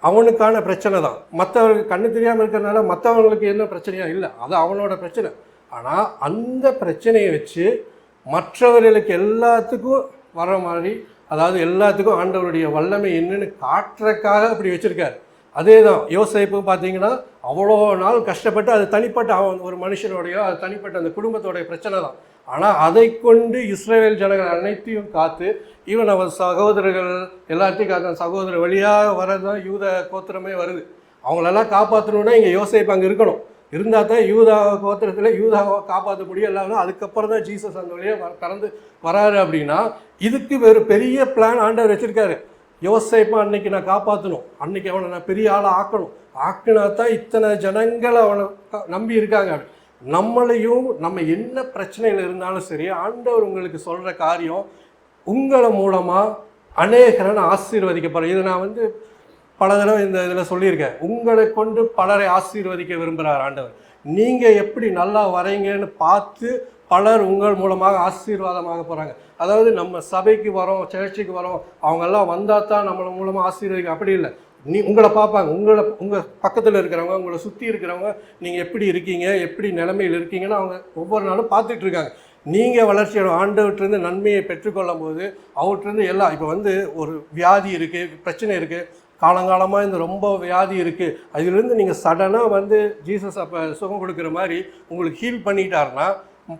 அவனுக்கான பிரச்சனை தான். மற்றவர்களுக்கு கண்ணு தெரியாமல் இருக்கிறதுனால மற்றவங்களுக்கு என்ன பிரச்சனையா இல்லை, அது அவனோட பிரச்சனை. ஆனால் அந்த பிரச்சனையை வச்சு மற்றவர்களுக்கு எல்லாத்துக்கும் வர மாதிரி, அதாவது எல்லாத்துக்கும் ஆண்டவருடைய வல்லமை என்னன்னு காட்டுறதுக்காக அப்படி வச்சுருக்கார். அதே தான் யோசேப்பு பார்த்தீங்கன்னா அவ்வளோ நாள் கஷ்டப்பட்டு, அது தனிப்பட்ட அவன் ஒரு மனுஷனுடையோ அது தனிப்பட்ட அந்த குடும்பத்தோடைய பிரச்சனை தான். ஆனால் அதை கொண்டு இஸ்ரவேல் ஜனங்கள் அனைத்தையும் காத்து, ஈவன் அவர் சகோதரர்கள் எல்லாத்தையும் காத்த சகோதரர் வழியாக வரதான் யூத கோத்திரமே வருது. அவங்களெல்லாம் காப்பாற்றணுன்னா இங்கே யோசேப்பு அங்கே இருக்கணும், இருந்தால் தான் யூதா கோத்திரத்தில் யூதாவை காப்பாற்ற முடியும். எல்லாரும் அதுக்கப்புறம் தான் ஜீசஸ் அந்த வழியாக திறந்து வராரு. அப்படின்னா இதுக்கு வேறு பெரிய பிளான் ஆண்டவர் வச்சுருக்காரு. யோசேப்பை அன்னைக்கு நான் காப்பாற்றணும், அன்னைக்கு அவனை நான் பெரிய ஆளாக ஆக்கணும், ஆக்கினா தான் இத்தனை ஜனங்களை அவனை நம்பி இருக்காங்க. நம்மளையும் நம்ம என்ன பிரச்சனையில் இருந்தாலும் சரி, ஆண்டவர் உங்களுக்கு சொல்கிற காரியம் உங்களை மூலமாக அநேகரன் ஆசீர்வதிக்கப்படுற. இது நான் வந்து பல தடவை இந்த இதில் சொல்லியிருக்கேன். உங்களை கொண்டு பலரை ஆசீர்வதிக்க விரும்புகிறார் ஆண்டவர். நீங்கள் எப்படி நல்லா வரீங்கன்னு பார்த்து பலர் உங்கள் மூலமாக ஆசீர்வாதமாக போகிறாங்க. அதாவது நம்ம சபைக்கு வரோம், சர்ச்சுக்கு வரோம், அவங்கெல்லாம் வந்தால் தான் நம்மளை மூலமாக ஆசீர்வதிக்க, அப்படி இல்லை. உங்களை பார்ப்பாங்க, உங்கள் பக்கத்தில் இருக்கிறவங்க, உங்களை சுற்றி இருக்கிறவங்க, நீங்கள் எப்படி இருக்கீங்க, எப்படி நிலைமையில் இருக்கீங்கன்னு அவங்க ஒவ்வொரு நாளும் பார்த்துட்ருக்காங்க. நீங்கள் வளர்ச்சியோட ஆண்டவர்கிட்டருந்து நன்மையை பெற்றுக்கொள்ளும் போது அவர்கிட்டருந்து எல்லாம், இப்போ வந்து ஒரு வியாதி இருக்குது, பிரச்சனை இருக்குது, காலங்காலமாக இந்த ரொம்ப வியாதி இருக்குது, அதிலிருந்து நீங்கள் சடனாக வந்து ஜீசஸ் அப்போ சுகம் கொடுக்குற மாதிரி உங்களுக்கு ஹீல் பண்ணிட்டாருன்னா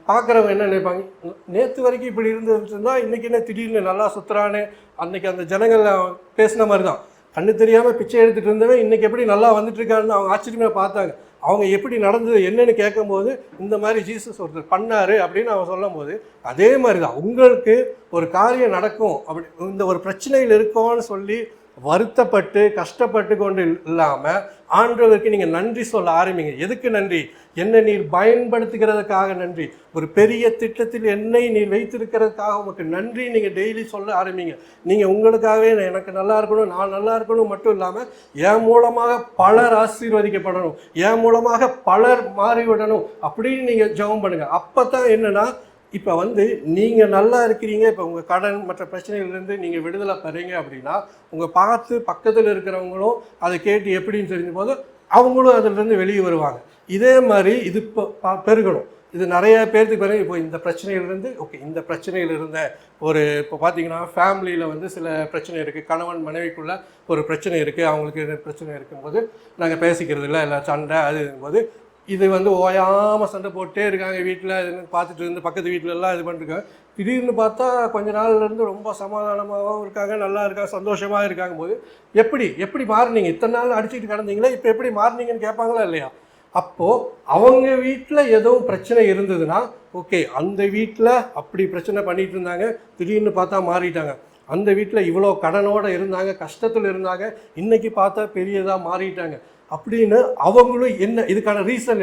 பார்க்குறவங்க என்ன நினைப்பாங்க, நேற்று வரைக்கும் இப்படி இருந்துருந்தா இன்றைக்கி என்ன திடீர்னு நல்லா சுற்றுறானே. அன்றைக்கி அந்த ஜனங்கள் பேசின மாதிரி தான், கண்ணு தெரியாமல் பிச்சை எடுத்துகிட்டு இருந்தவன் இன்றைக்கி எப்படி நல்லா வந்துட்டுருக்காருன்னு அவங்க ஆச்சரியமாக பார்த்தாங்க. அவங்க எப்படி நடந்தது என்னென்னு கேட்கும்போது இந்த மாதிரி ஜீசஸ் ஒருத்தர் பண்ணார் அப்படின்னு அவங்க சொல்லும் போது, அதே மாதிரி தான் உங்களுக்கு ஒரு காரியம் நடக்கும், அப்படி இந்த ஒரு பிரச்சனையில் இருக்கோன்னு சொல்லி வருத்தப்பட்டு கஷ்டப்பட்டு கொண்டு இல்லாமல் ஆண்டவருக்கு நீங்கள் நன்றி சொல்ல ஆரம்பிங்க. எதுக்கு நன்றி? என்னை நீர் பயன்படுத்துகிறதுக்காக நன்றி. ஒரு பெரிய திட்டத்தில் என்னை நீர் வைத்திருக்கிறதுக்காக உங்களுக்கு நன்றி நீங்கள் டெய்லி சொல்ல ஆரம்பிங்க. நீங்கள் உங்களுக்காகவே எனக்கு நல்லா இருக்கணும், நான் நல்லா இருக்கணும் மட்டும் இல்லாமல் என் மூலமாக பலர் ஆசீர்வதிக்கப்படணும், என் மூலமாக பலர் மாறிவிடணும் அப்படின்னு நீங்கள் ஜெபம் பண்ணுங்கள். அப்போ தான் என்னென்னா, இப்போ வந்து நீங்கள் நல்லா இருக்கிறீங்க, இப்போ உங்கள் கடன் மற்ற பிரச்சனைகள்லேருந்து நீங்கள் விடுதலை பெறீங்க அப்படின்னா உங்கள் பார்த்து பக்கத்தில் இருக்கிறவங்களும் அதை கேட்டு எப்படின்னு தெரிஞ்ச போது அவங்களும் அதிலிருந்து வெளியே வருவாங்க. இதே மாதிரி இது இப்போ பெருகணும். இது நிறைய பேர்த்துக்கு பிறகு இப்போ இந்த பிரச்சனையிலேருந்து இந்த பிரச்சனையில் இருந்த ஒரு இப்போ பார்த்தீங்கன்னா ஃபேமிலியில் வந்து சில பிரச்சனை இருக்குது, கணவன் மனைவிக்குள்ளே ஒரு பிரச்சனை இருக்குது, அவங்களுக்கு பிரச்சனை இருக்கும்போது நாங்கள் பேசிக்கிறது இல்லை, இல்லை சண்டை அது இருக்கும்போது இது வந்து ஓயாமல் சண்டை போட்டே இருக்காங்க வீட்டில். பார்த்துட்டு இருந்து பக்கத்து வீட்டிலலாம் இது பண்ணிருக்காங்க. திடீர்னு பார்த்தா கொஞ்ச நாள்லேருந்து ரொம்ப சமாதானமாகவும் இருக்காங்க, நல்லா இருக்காங்க, சந்தோஷமாக இருக்காங்க போது எப்படி மாறினீங்க? இத்தனை நாள் அடிச்சுட்டு கிடந்தீங்களே, இப்போ எப்படி மாறினீங்கன்னு கேட்பாங்களா இல்லையா? அப்போது அவங்க வீட்டில் எதுவும் பிரச்சனை இருந்ததுன்னா அந்த வீட்டில் அப்படி பிரச்சனை பண்ணிகிட்டு இருந்தாங்க, திடீர்னு பார்த்தா மாறிட்டாங்க. அந்த வீட்டில் இவ்வளோ கடனோடு இருந்தாங்க, கஷ்டத்தில் இருந்தாங்க, இன்றைக்கி பார்த்தா பெரியதாக மாறிட்டாங்க அப்படின்னு அவங்களும் என்ன இதுக்கான ரீசன்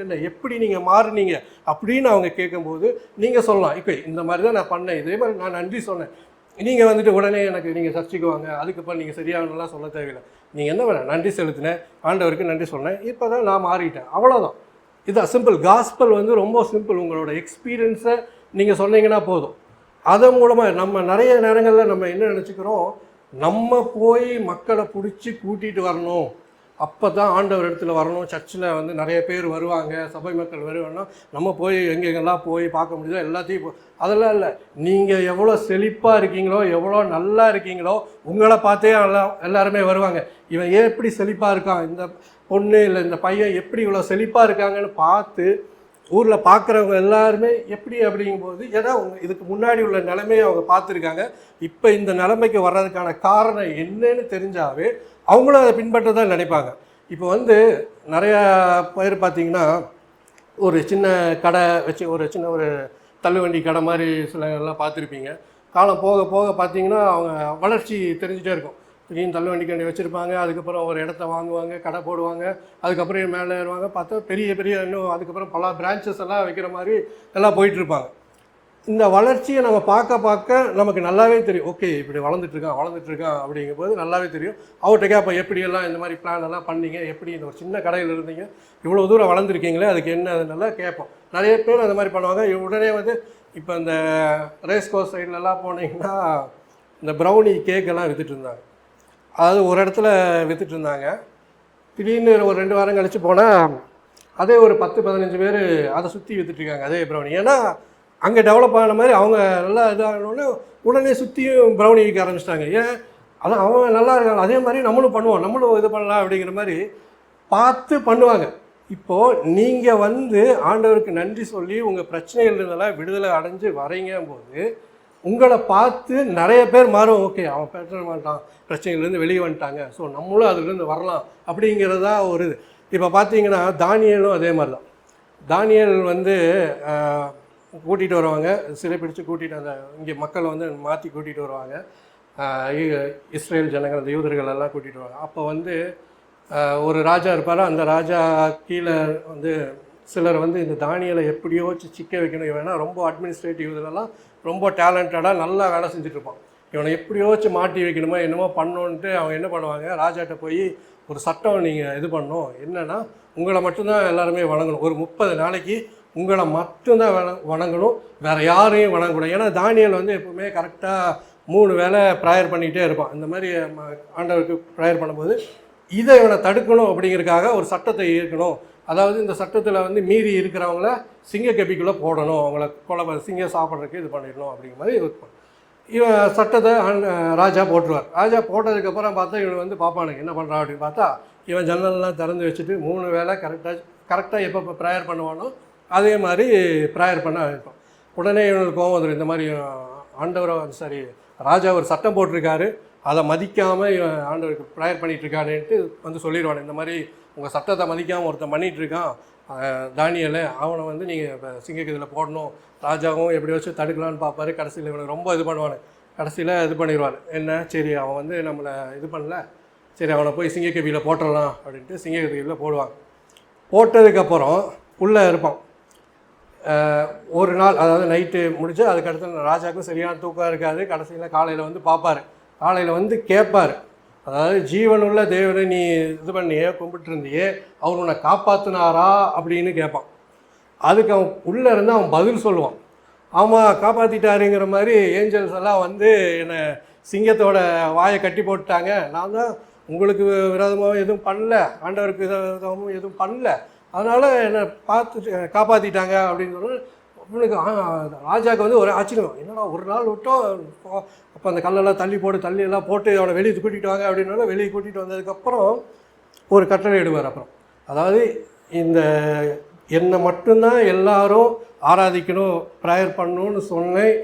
என்ன எப்படி நீங்கள் மாறுனீங்க அப்படின்னு அவங்க கேட்கும்போது நீங்கள் சொல்லலாம், இப்போ இந்த மாதிரி தான் நான் பண்ணேன், இதே மாதிரி நான் நன்றி சொன்னேன். நீங்கள் வந்துட்டு உடனே எனக்கு நீங்கள் சர்ச்சைக்கு வாங்க, அதுக்கப்புறம் நீங்கள் சரியாகலாம் சொல்ல தேவையில்லை. நீங்கள் என்ன பண்ண? நன்றி செலுத்தினேன், ஆண்டவருக்கு நன்றி சொன்னேன், இப்போ தான் நான் மாறிட்டேன், அவ்வளோதான். இதுதான் சிம்பிள். காஸ்பல் வந்து ரொம்ப சிம்பிள். உங்களோட எக்ஸ்பீரியன்ஸை நீங்கள் சொன்னீங்கன்னா போதும். அதன் மூலமாக நம்ம நிறைய நேரங்களில் நம்ம என்ன நினச்சிக்கிறோம், நம்ம போய் மக்களை பிடிச்சி கூட்டிகிட்டு வரணும், அப்போ தான் ஆண்டவர் இடத்துல வரணும், சர்ச்சில் வந்து நிறைய பேர் வருவாங்க, சபை மக்கள் வருவாங்கன்னா நம்ம போய் எங்கெங்கெல்லாம் போய் பார்க்க முடியுதோ எல்லாத்தையும் அதெல்லாம் இல்லை. நீங்கள் எவ்வளோ செழிப்பாக இருக்கீங்களோ, எவ்வளோ நல்லா இருக்கீங்களோ, உங்களை பார்த்தே எல்லாருமே வருவாங்க. இவன் ஏன் எப்படி செழிப்பாக இருக்கான், இந்த பொண்ணு இல்லை இந்த பையன் எப்படி இவ்வளோ செழிப்பாக இருக்காங்கன்னு பார்த்து ஊரில் பார்க்குறவங்க எல்லாருமே எப்படி அப்படிங்கும்போது, ஏன்னா இதுக்கு முன்னாடி உள்ள நிலைமையை அவங்க பார்த்துருக்காங்க. இப்போ இந்த நிலைமைக்கு வர்றதுக்கான காரணம் என்னன்னு தெரிஞ்சாவே அவங்களும் அதை பின்பற்ற தான் நினைப்பாங்க. இப்போ வந்து நிறையா பேர் பார்த்திங்கன்னா ஒரு சின்ன கடை வச்சு ஒரு சின்ன ஒரு தள்ளுவண்டி கடை மாதிரி சில எல்லாம் பார்த்துருப்பீங்க. காலம் போக போக பார்த்திங்கன்னா அவங்க வளர்ச்சி தெரிஞ்சிட்டே இருக்கும். திடீர்னு தள்ளுவண்டி கண்டி வச்சுருப்பாங்க, அதுக்கப்புறம் ஒரு இடத்த வாங்குவாங்க, கடை போடுவாங்க, அதுக்கப்புறம் மேலே ஏறுவாங்க, பார்த்தா பெரிய இன்னும் அதுக்கப்புறம் பல பிரான்ச்சஸ் எல்லாம் வைக்கிற மாதிரி எல்லாம் போயிட்டுருப்பாங்க. இந்த வளர்ச்சியை நம்ம பார்க்க நமக்கு நல்லாவே தெரியும், இப்படி வளர்ந்துட்டுருக்கான் அப்படிங்கும்போது நல்லாவே தெரியும். அவர்கிட்ட கேட்போம், எப்படியெல்லாம் இந்த மாதிரி பிளான் எல்லாம் பண்ணீங்க, எப்படி இந்த ஒரு சின்ன கடையில் இருந்தீங்க, இவ்வளோ தூரம் வளர்ந்துருக்கீங்களே, அதுக்கு என்ன அதனால கேட்போம். நிறைய பேர் அந்த மாதிரி பண்ணுவாங்க. உடனே வந்து இப்போ இந்த ரேஸ் கோர்ஸ் சைட்லலாம் போனீங்கன்னா இந்த ப்ரௌனி கேக்கெல்லாம் விற்றுட்டு இருந்தாங்க. அதாவது ஒரு இடத்துல விற்றுட்டு இருந்தாங்க. திடீர்னு ஒரு 2 வாரம் கழித்து போனால் அதே ஒரு 10-15 பேர் அதை சுற்றி விற்றுட்ருக்காங்க அதே ப்ரௌனி. ஏன்னா அங்கே டெவலப் ஆன மாதிரி அவங்க நல்லா இதாகணுன்னு உடனே சுற்றியும் ப்ரௌனி விற்க ஆரம்பிச்சிட்டாங்க. ஏன்? அதான் அவங்க நல்லா இருக்காங்க, அதே மாதிரி நம்மளும் பண்ணுவோம், நம்மளும் இது பண்ணலாம் அப்படிங்கிற மாதிரி பார்த்து பண்ணுவாங்க. இப்போது நீங்கள் வந்து ஆண்டவருக்கு நன்றி சொல்லி உங்கள் பிரச்சனைகள்லாம் விடுதலை அடைஞ்சு வரீங்க போது உங்களை பார்த்து நிறைய பேர் மாறும். அவன் பேச மாட்டான், பிரச்சனைகள்லேருந்து வெளியே வந்துட்டாங்க, ஸோ நம்மளும் அதுலேருந்து வரலாம் அப்படிங்கிறதா ஒரு இது. இப்போ பார்த்தீங்கன்னா தானியேலும் அதே மாதிரி தான். தானியேல் வந்து கூட்டிகிட்டு வருவாங்க, சிறை பிடிச்சு கூட்டிகிட்டு அந்த இங்கே மக்களை வந்து மாற்றி கூட்டிகிட்டு வருவாங்க. இஸ்ரேல் ஜனங்கள், அந்த யூதர்கள் எல்லாம் கூட்டிகிட்டு வருவாங்க. அப்போ வந்து ஒரு ராஜா இருப்பார், அந்த ராஜா கீழே வந்து சிலர் வந்து இந்த தானியலை எப்படியோ சிக்க வைக்கணும், இவனா ரொம்ப அட்மினிஸ்ட்ரேட்டிவ் இதெல்லாம் ரொம்ப டேலண்டடாக நல்லா வேலை செஞ்சுட்ருப்பான், இவனை எப்படியோச்சு மாட்டி வைக்கணுமோ என்னமோ பண்ணோன்ட்டு அவங்க என்ன பண்ணுவாங்க, ராஜாட்ட போய் ஒரு சட்டம் நீங்கள் இது பண்ணணும், என்னென்னா உங்களை மட்டும்தான் எல்லாருமே வணங்கணும், ஒரு 30 நாளைக்கு உங்களை மட்டும்தான் வணங்கணும், வேறு யாரையும் வணங்கக்கூடாது. ஏன்னா தானியல் வந்து எப்பவுமே கரெக்டாக 3 வேளை ப்ரேயர் பண்ணிக்கிட்டே இருப்பான். இந்த மாதிரி ஆண்டவருக்கு ப்ரேயர் பண்ணும்போது இதை இவனை தடுக்கணும் அப்படிங்கிறதுக்காக ஒரு சட்டத்தை ஏற்கணும். அதாவது இந்த சட்டத்தில் வந்து மீறி இருக்கிறவங்கள சிங்க கெபிக்குள்ளே போடணும், அவங்கள கொலை சிங்கம் சாப்பிட்றதுக்கு இது பண்ணிடணும் அப்படிங்கிற மாதிரி இவன் சட்டத்தை ராஜா போட்டுருவார். ராஜா போட்டதுக்கப்புறம் பார்த்தா இவன் வந்து பார்ப்பானுங்க என்ன பண்ணுறான் அப்படின்னு பார்த்தா இவன் ஜன்னல்லாம் திறந்து வச்சுட்டு 3 வேளை கரெக்டாக எப்போ ப்ரேயர் பண்ணுவானோ அதே மாதிரி ப்ரேயர் பண்ண இருக்கும். உடனே இவனுக்கு கோவம் வந்துடும், இந்த மாதிரி ஆண்டவரை சரி ராஜா ஒரு சட்டம் போட்டிருக்காரு, அதை மதிக்காமல் இவன் ஆண்டவருக்கு ப்ரேயர் பண்ணிகிட்ருக்கானேன்ட்டு வந்து சொல்லிடுவானு, இந்த மாதிரி உங்கள் சட்டத்தை மதிக்காமல் ஒருத்தன் பண்ணிகிட்ருக்கான் தானியலை, அவனை வந்து நீங்கள் இப்போ சிங்கக்கதில் போடணும். ராஜாவும் எப்படி வச்சு தடுக்கலான்னு பார்ப்பாரு. கடைசியில் இவனுக்கு ரொம்ப இது பண்ணுவானு, கடைசியில் இது பண்ணிடுவார். என்ன சரி அவன் வந்து நம்மளை இது பண்ணல, சரி அவனை போய் சிங்கக்கவியில் போட்டுடலாம் அப்படின்ட்டு சிங்கக்கவியில் போடுவாங்க. போட்டதுக்கப்புறம் உள்ளே இருப்பான். ஒரு நாள் அதாவது நைட்டு முடிச்சு அதுக்கடுத்து ராஜாவுக்கும் சரியான தூக்கம் இருக்காது. கடைசியில் காலையில் வந்து பார்ப்பார். காலையில் வந்து கேட்பார், அதாவது ஜீவனுள்ள தேவனை நீ இது பண்ணியே கும்பிட்டு இருந்தியே, அவர் உன்னை காப்பாற்றினாரா அப்படின்னு கேட்பான். அதுக்கு அவன் உள்ளே இருந்து அவன் பதில் சொல்லுவான், ஆமாம் காப்பாற்றிட்டாருங்கிற மாதிரி ஏஞ்சல்ஸ் எல்லாம் வந்து என்னை சிங்கத்தோட வாயை கட்டி போட்டுட்டாங்க, நான் தான் உங்களுக்கு விரோதமாகவும் எதுவும் பண்ணல, ஆண்டவருக்கு விரோதமாகவும் எதுவும் பண்ணல, அதனால் என்னை காப்பாற்றிட்டாங்க அப்படின்னு சொல்லி அவனுக்கு ராஜாவுக்கு வந்து ஒரு ஆச்சரியம், என்னடா ஒரு நாள் விட்டோம், அப்போ அந்த கல்லெல்லாம் தள்ளியெல்லாம் போட்டு அவனை வெளியே கூட்டிகிட்டு வாங்க அப்படின்னாலும் வெளியே கூட்டிகிட்டு வந்ததுக்கப்புறம் ஒரு கட்டளை இடுவார். அப்புறம் அதாவது இந்த என்னை மட்டும்தான் எல்லாரும் ஆராதிக்கணும் ப்ரேயர் பண்ணணும்னு சொன்னேன்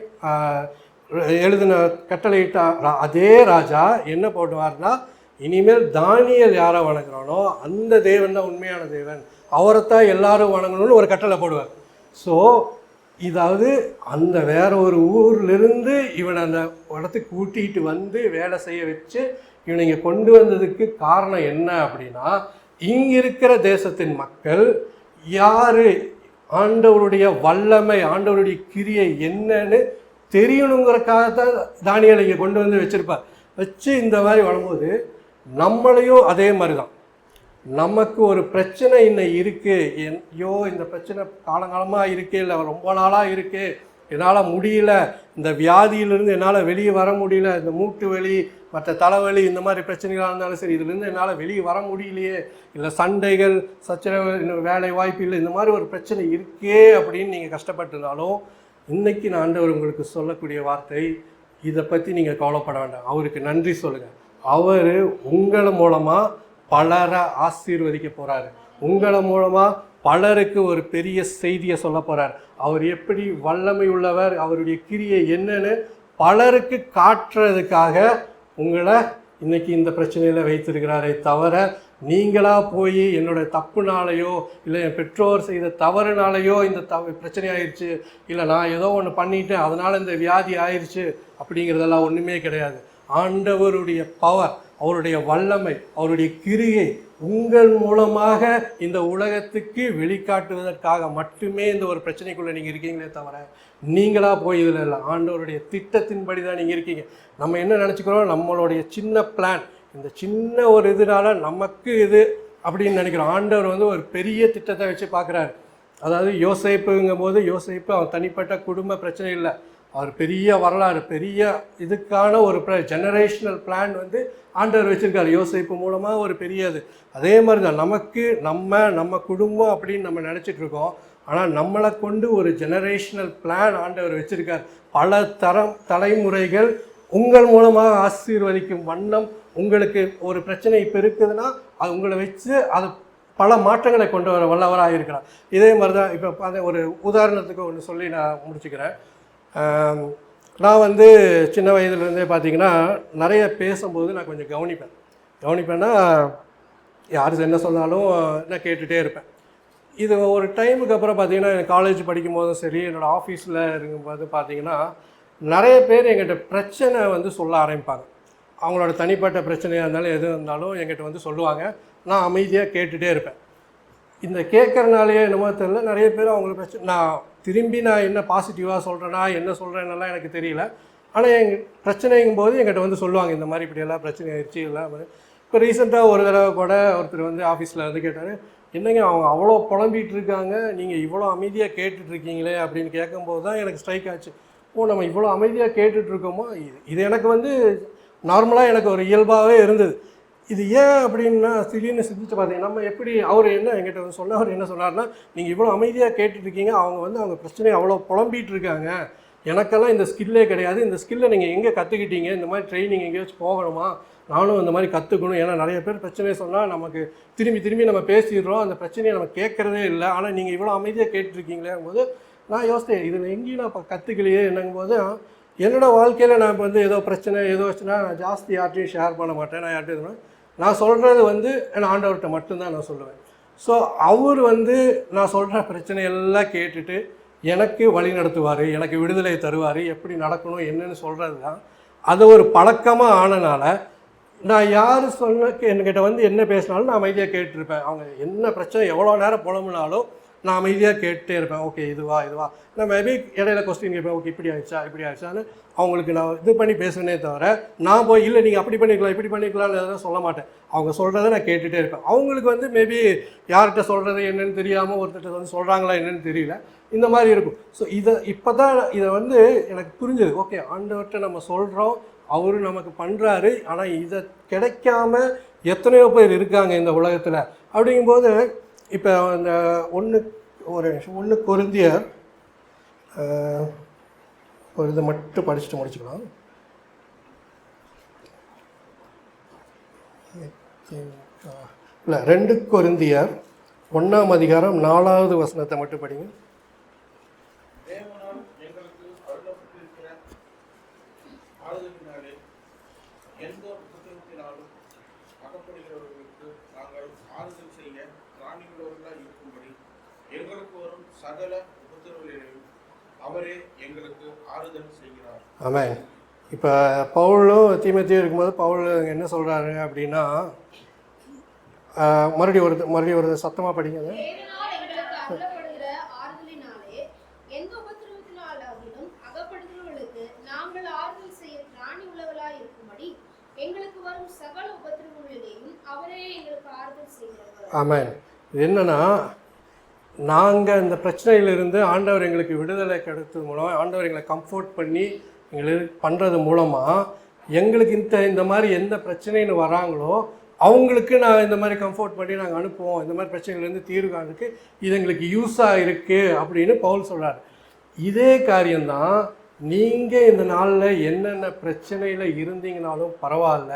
எழுதின கட்டளையிட்ட அதே ராஜா என்ன போடுவார்னா, இனிமேல் தானியேல் யாரை வணங்குறானோ அந்த தேவன் தான் உண்மையான தேவன், அவரைத்தான் எல்லாரும் வணங்கணும்னு ஒரு கட்டளை போடுவார். ஸோ இதாவது அந்த வேற ஒரு ஊர்லேருந்து இவனை அந்த இடத்துக்கு கூட்டிகிட்டு வந்து வேலை செய்ய வச்சு இவனை இங்கே கொண்டு வந்ததுக்கு காரணம் என்ன அப்படின்னா, இங்கே இருக்கிற தேசத்தின் மக்கள் யார் ஆண்டவருடைய வல்லமை ஆண்டவருடைய கிரியை என்னன்னு தெரியணுங்கிறக்காகத்தான் தானியேலை இங்கே கொண்டு வந்து வச்சுருப்பார். வச்சு இந்த மாதிரி வரும்போது நம்மளையும் அதே மாதிரி தான், நமக்கு ஒரு பிரச்சனை இன்னும் இருக்குது, ஐயோ இந்த பிரச்சனை காலங்காலமாக இருக்குது, இல்லை ரொம்ப நாளாக இருக்குது, என்னால் முடியல, இந்த வியாதியிலிருந்து என்னால் வெளியே வர முடியல, இந்த மூட்டு வலி மற்ற தலைவலி இந்த மாதிரி பிரச்சனைகளாக இருந்தாலும் சரி, இதுலேருந்து என்னால் வெளியே வர முடியலையே, இல்லை சண்டைகள் சச்சரவு இன்னும் வேலை வாய்ப்பு இல்லை, இந்த மாதிரி ஒரு பிரச்சனை இருக்கே அப்படின்னு நீங்கள் கஷ்டப்பட்டிருந்தாலும் இன்றைக்கி நான் ஆண்டவர் உங்களுக்கு சொல்லக்கூடிய வார்த்தை, இதை பற்றி நீங்கள் கவலைப்பட வேண்டாம், அவருக்கு நன்றி சொல்லுங்கள். அவர் உங்களை மூலமாக பலரை ஆசீர்வதிக்க போகிறாரு, உங்களை மூலமாக பலருக்கு ஒரு பெரிய செய்தியை சொல்ல போகிறார். அவர் எப்படி வல்லமை உள்ளவர், அவருடைய கிரியை என்னன்னு பலருக்கு காட்டுறதுக்காக உங்களை இன்னைக்கு இந்த பிரச்சனையில் வைத்திருக்கிறாரே தவிர, நீங்களாக போய் என்னோட தப்புனாலேயோ இல்லை என் பெற்றோர் செய்த தவறுனாலேயோ இந்த பிரச்சனை ஆயிடுச்சு, இல்லை நான் ஏதோ ஒன்று பண்ணிட்டேன் அதனால் இந்த வியாதி ஆயிடுச்சு அப்படிங்கிறதெல்லாம் ஒன்றுமே கிடையாது. ஆண்டவருடைய பவர், அவருடைய வல்லமை, அவருடைய கிரியை உங்கள் மூலமாக இந்த உலகத்துக்கு வெளிக்காட்டுவதற்காக மட்டுமே இந்த ஒரு பிரச்சனைக்குள்ளே நீங்கள் இருக்கீங்களே தவிர நீங்களாக போய் இதில் இல்லை, ஆண்டவருடைய திட்டத்தின்படி தான் நீங்கள் இருக்கீங்க. நம்ம என்ன நினச்சிக்கிறோம், நம்மளுடைய சின்ன பிளான், இந்த சின்ன ஒரு இதனால நமக்கு இது அப்படின்னு நினைக்கிறோம். ஆண்டவர் வந்து ஒரு பெரிய திட்டத்தை வச்சு பார்க்குறாரு. அதாவது யோசேப்புங்கும் போது யோசேப்பு அவன் தனிப்பட்ட குடும்ப பிரச்சனை இல்லை, அவர் பெரிய வரலாறு, பெரிய இதுக்கான ஒரு ஜெனரேஷனல் பிளான் வந்து ஆண்டவர் வச்சுருக்காரு யோசேப்பு மூலமாக ஒரு பெரியது. அதே மாதிரி தான் நமக்கு நம்ம குடும்பம் அப்படின்னு நம்ம நினச்சிட்டு இருக்கோம், ஆனால் நம்மளை கொண்டு ஒரு ஜெனரேஷனல் பிளான் ஆண்டவர் வச்சுருக்கார். பல தலைமுறைகள் உங்கள் மூலமாக ஆசீர்வதிக்கும் வண்ணம் உங்களுக்கு ஒரு பிரச்சனை இப்போ இருக்குதுன்னா அது உங்களை வச்சு அது பல மாற்றங்களை கொண்டு வர வல்லவராக இருக்கிறார். இதே மாதிரி தான் இப்போ ஒரு உதாரணத்துக்கு ஒன்று சொல்லி நான் முடிச்சுக்கிறேன். நான் வந்து சின்ன வயதுலேருந்தே பார்த்திங்கன்னா நிறைய பேசும்போது நான் கொஞ்சம் கவனிப்பேன்னா யார் என்ன சொன்னாலும் நான் கேட்டுகிட்டே இருப்பேன். இது ஒரு டைமுக்கு அப்புறம் பார்த்திங்கன்னா காலேஜ் படிக்கும் போதும் சரி, என்னோடய ஆஃபீஸில் இருக்கும்போது பார்த்திங்கன்னா நிறைய பேர் எங்கிட்ட பிரச்சனை வந்து சொல்ல ஆரம்பிப்பாங்க. அவங்களோட தனிப்பட்ட பிரச்சனையாக இருந்தாலும் எது இருந்தாலும் எங்கிட்ட வந்து சொல்லுவாங்க. நான் அமைதியாக கேட்டுகிட்டே இருப்பேன். இந்த கேட்குறனாலேயே என்னமோ தெரியல, நிறைய பேர் அவங்களுக்கு பிரச்சனை, நான் என்ன பாசிட்டிவாக சொல்கிறேன்னா என்ன சொல்கிறேன்னெல்லாம் எனக்கு தெரியல. ஆனால் எங்கள் பிரச்சனைங்கும் போது எங்கிட்ட வந்து சொல்லுவாங்க, இந்த மாதிரி இப்படியெல்லாம் பிரச்சனை ஆயிடுச்சு எல்லாம். இப்போ ரீசெண்டாக ஒரு தடவை கூட ஒருத்தர் வந்து ஆஃபீஸில் வந்து கேட்டார், என்னங்க அவங்க அவ்வளோ புலம்பிகிட்டு இருக்காங்க, நீங்கள் இவ்வளோ அமைதியாக கேட்டுட்ருக்கீங்களே அப்படின்னு கேட்கும்போது தான் எனக்கு ஸ்ட்ரைக் ஆச்சு. நம்ம இவ்வளோ அமைதியாக கேட்டுட்ருக்கோமோ, இது எனக்கு வந்து நார்மலாக எனக்கு ஒரு இயல்பாகவே இருந்தது. இது ஏன் அப்படின்னா திடீர்னு சிந்திச்சு பார்த்தீங்க, நம்ம எப்படி அவர் என்ன எங்கிட்ட வந்து சொன்னவர் என்ன சொன்னார்னா, நீங்கள் இவ்வளோ அமைதியாக கேட்டுட்ருக்கீங்க, அவங்க பிரச்சனையை அவ்வளோ புலம்பிகிட்டு இருக்காங்க, எனக்கெல்லாம் இந்த ஸ்கில்லே கிடையாது, இந்த ஸ்கில்லை நீங்கள் எங்கே கற்றுக்கிட்டீங்க, இந்த மாதிரி ட்ரைனிங் எங்கேயாச்சும் போகணுமா, நானும் இந்த மாதிரி கற்றுக்கணும். ஏன்னா நிறைய பேர் பிரச்சனையை சொன்னால் நமக்கு திரும்பி நம்ம பேசிடுறோம், அந்த பிரச்சனையை நம்ம கேட்குறதே இல்லை. ஆனால் நீங்கள் இவ்வளோ அமைதியாக கேட்டுருக்கீங்களேங்கும் போது நான் யோசித்தேன், இதில் எங்கேயும் நான் இப்போ கற்றுக்கலையே என்னங்கும் போது, என்னோடய வாழ்க்கையில் நான் இப்போ வந்து ஏதோ பிரச்சனை ஏதோ வச்சுன்னா நான் ஜாஸ்தி யார்ட்டையும் ஷேர் பண்ண மாட்டேன். நான் யார்கிட்டையும் நான் சொல்கிறது வந்து என் ஆண்டவர்கிட்ட மட்டும்தான் நான் சொல்லுவேன். ஸோ அவர் வந்து நான் சொல்கிற பிரச்சனையெல்லாம் கேட்டுட்டு எனக்கு வழி நடத்துவார், எனக்கு விடுதலை தருவார், எப்படி நடக்கணும் என்னன்னு சொல்கிறது தான். அது ஒரு பழக்கமாக ஆனனால நான் யார் என்கிட்ட வந்து என்ன பேசினாலும் நான் அமைதியாக கேட்டிருப்பேன். அவங்க என்ன பிரச்சனை எவ்வளோ நேரம் புலம்புனாலும் நான் அமைதியாக கேட்டே இருப்பேன். ஓகே இதுவா நான் மேபி இடையில கொஸ்டின் கேட்பேன். ஓகே இப்படி ஆயிடுச்சான்னு அவங்களுக்கு நான் இது பண்ணி பேசுனே தவிர நான் போய் இல்லை நீங்கள் அப்படி பண்ணிக்கலாம் இப்படி பண்ணிக்கலாம்னு எதாவது சொல்ல மாட்டேன். அவங்க சொல்கிறத நான் கேட்டுகிட்டே இருப்பேன். அவங்களுக்கு வந்து மேபி யார்கிட்ட சொல்கிறது என்னென்னு தெரியாமல் ஒருத்தர் வந்து சொல்கிறாங்களா என்னென்னு தெரியல, இந்த மாதிரி இருக்கும். ஸோ இப்போ தான் இதை வந்து எனக்கு புரிஞ்சது. ஓகே ஆண்டவர்கிட்ட நம்ம சொல்கிறோம், அவரு நமக்கு பண்ணுறாரு, ஆனால் இதை கிடைக்காம எத்தனையோ பேர் இருக்காங்க இந்த உலகத்தில். அப்படிங்கும்போது இப்போ அந்த ஒன்று கொரிந்தியர் ஒரு இதை மட்டும் படிச்சுட்டு முடிச்சுக்கலாம். இல்லை 2 கொரிந்தியர் 1ஆம் அதிகாரம் 4வது வசனத்தை மட்டும் படிங்க. ஆமென். இப்போ பவுலும் தீமோத்தேயும் இருக்கும்போது பவுல் என்ன சொல்கிறாரு அப்படின்னா, மறுபடியும் ஒரு சத்தமாக படிங்க. ஆமென். இது என்னன்னா, நாங்கள் இந்த பிரச்சனையிலிருந்து ஆண்டவர் எங்களுக்கு விடுதலை கிடைத்தது மூலம், ஆண்டவர் எங்களை கம்ஃபோர்ட் பண்ணி எங்களுக்கு பண்ணுறது மூலமாக எங்களுக்கு இந்த மாதிரி எந்த பிரச்சனைன்னு வராங்களோ அவங்களுக்கு நான் இந்த மாதிரி கம்ஃபோர்ட் பண்ணி நாங்கள் அனுப்புவோம். இந்த மாதிரி பிரச்சனைகள்லேருந்து தீர்வு காணுக்கு இது எங்களுக்கு யூஸாக இருக்குது அப்படின்னு பவுல் சொல்கிறார். இதே காரியம்தான் நீங்கள் இந்த நாளில் என்னென்ன பிரச்சனையில் இருந்தீங்கனாலும் பரவாயில்ல,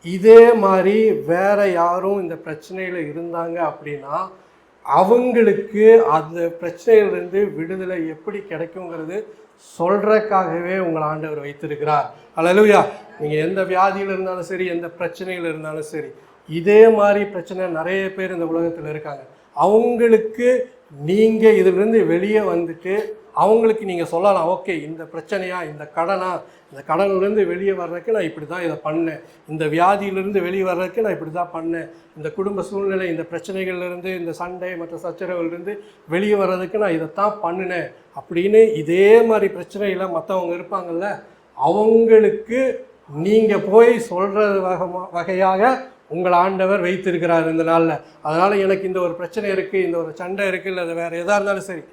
இதே மாதிரி வேறு யாரும் இந்த பிரச்சனையில் இருந்தாங்க அப்படின்னா அவங்களுக்கு அந்த பிரச்சனையிலிருந்து விடுதலை எப்படி கிடைக்குங்கிறது சொல்கிறக்காகவே உங்களை ஆண்டவர் வைத்திருக்கிறார். அல்லேலூயா. நீங்கள் எந்த வியாதியில் இருந்தாலும் சரி, எந்த பிரச்சனையில் இருந்தாலும் சரி, இதே மாதிரி பிரச்சனை நிறைய பேர் இந்த உலகத்தில் இருக்காங்க. அவங்களுக்கு நீங்கள் இதிலிருந்து வெளியே வந்துட்டு அவங்களுக்கு நீங்கள் சொல்லலாம், ஓகே இந்த பிரச்சனையா, இந்த கடனிலேருந்து வெளியே வர்றதுக்கு நான் இப்படி தான் இதை பண்ணேன், இந்த வியாதியிலிருந்து வெளியே வர்றதுக்கு நான் இப்படி தான் பண்ணேன், இந்த குடும்ப சூழ்நிலை, இந்த பிரச்சனைகள்லேருந்து, இந்த சண்டை மற்ற சச்சரவுலேருந்து வெளியே வர்றதுக்கு நான் இதைத்தான் பண்ணினேன் அப்படின்னு இதே மாதிரி பிரச்சனையில் மற்றவங்க இருப்பாங்கள்ல, அவங்களுக்கு நீங்கள் போய் சொல்கிறது வகையாக உங்கள் ஆண்டவர் வைத்திருக்கிறார் இந்த நாளில். அதனால் எனக்கு இந்த ஒரு பிரச்சனை இருக்குது, இந்த ஒரு சண்டை இருக்குது, இல்லை அது வேறு எதாக இருந்தாலும் சரி,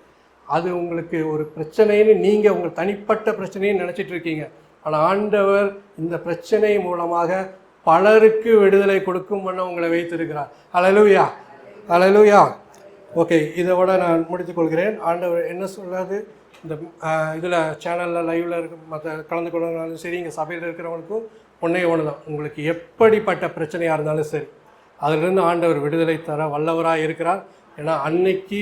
அது உங்களுக்கு ஒரு பிரச்சனைன்னு நீங்கள் உங்கள் தனிப்பட்ட பிரச்சனைன்னு நினச்சிட்டு இருக்கீங்க. ஆனால் ஆண்டவர் இந்த பிரச்சனை மூலமாக பலருக்கு விடுதலை கொடுக்கும் வண்ணம் உங்களை வைத்திருக்கிறார். அல்லேலூயா, அல்லேலூயா. ஓகே, இதோட நான் முடித்துக்கொள்கிறேன். ஆண்டவர் என்ன சொல்கிறாரு இந்த இதில் சேனலில் லைவில் இருக்க மற்ற கலந்து கொள்ளாலும் சரி, இங்கே சபையில் இருக்கிறவங்களுக்கும் ஒன்றே ஒன்று தான், உங்களுக்கு எப்படிப்பட்ட பிரச்சனையாக இருந்தாலும் சரி அதிலிருந்து ஆண்டவர் விடுதலை தர வல்லவராக இருக்கிறார். ஏன்னா அன்னைக்கு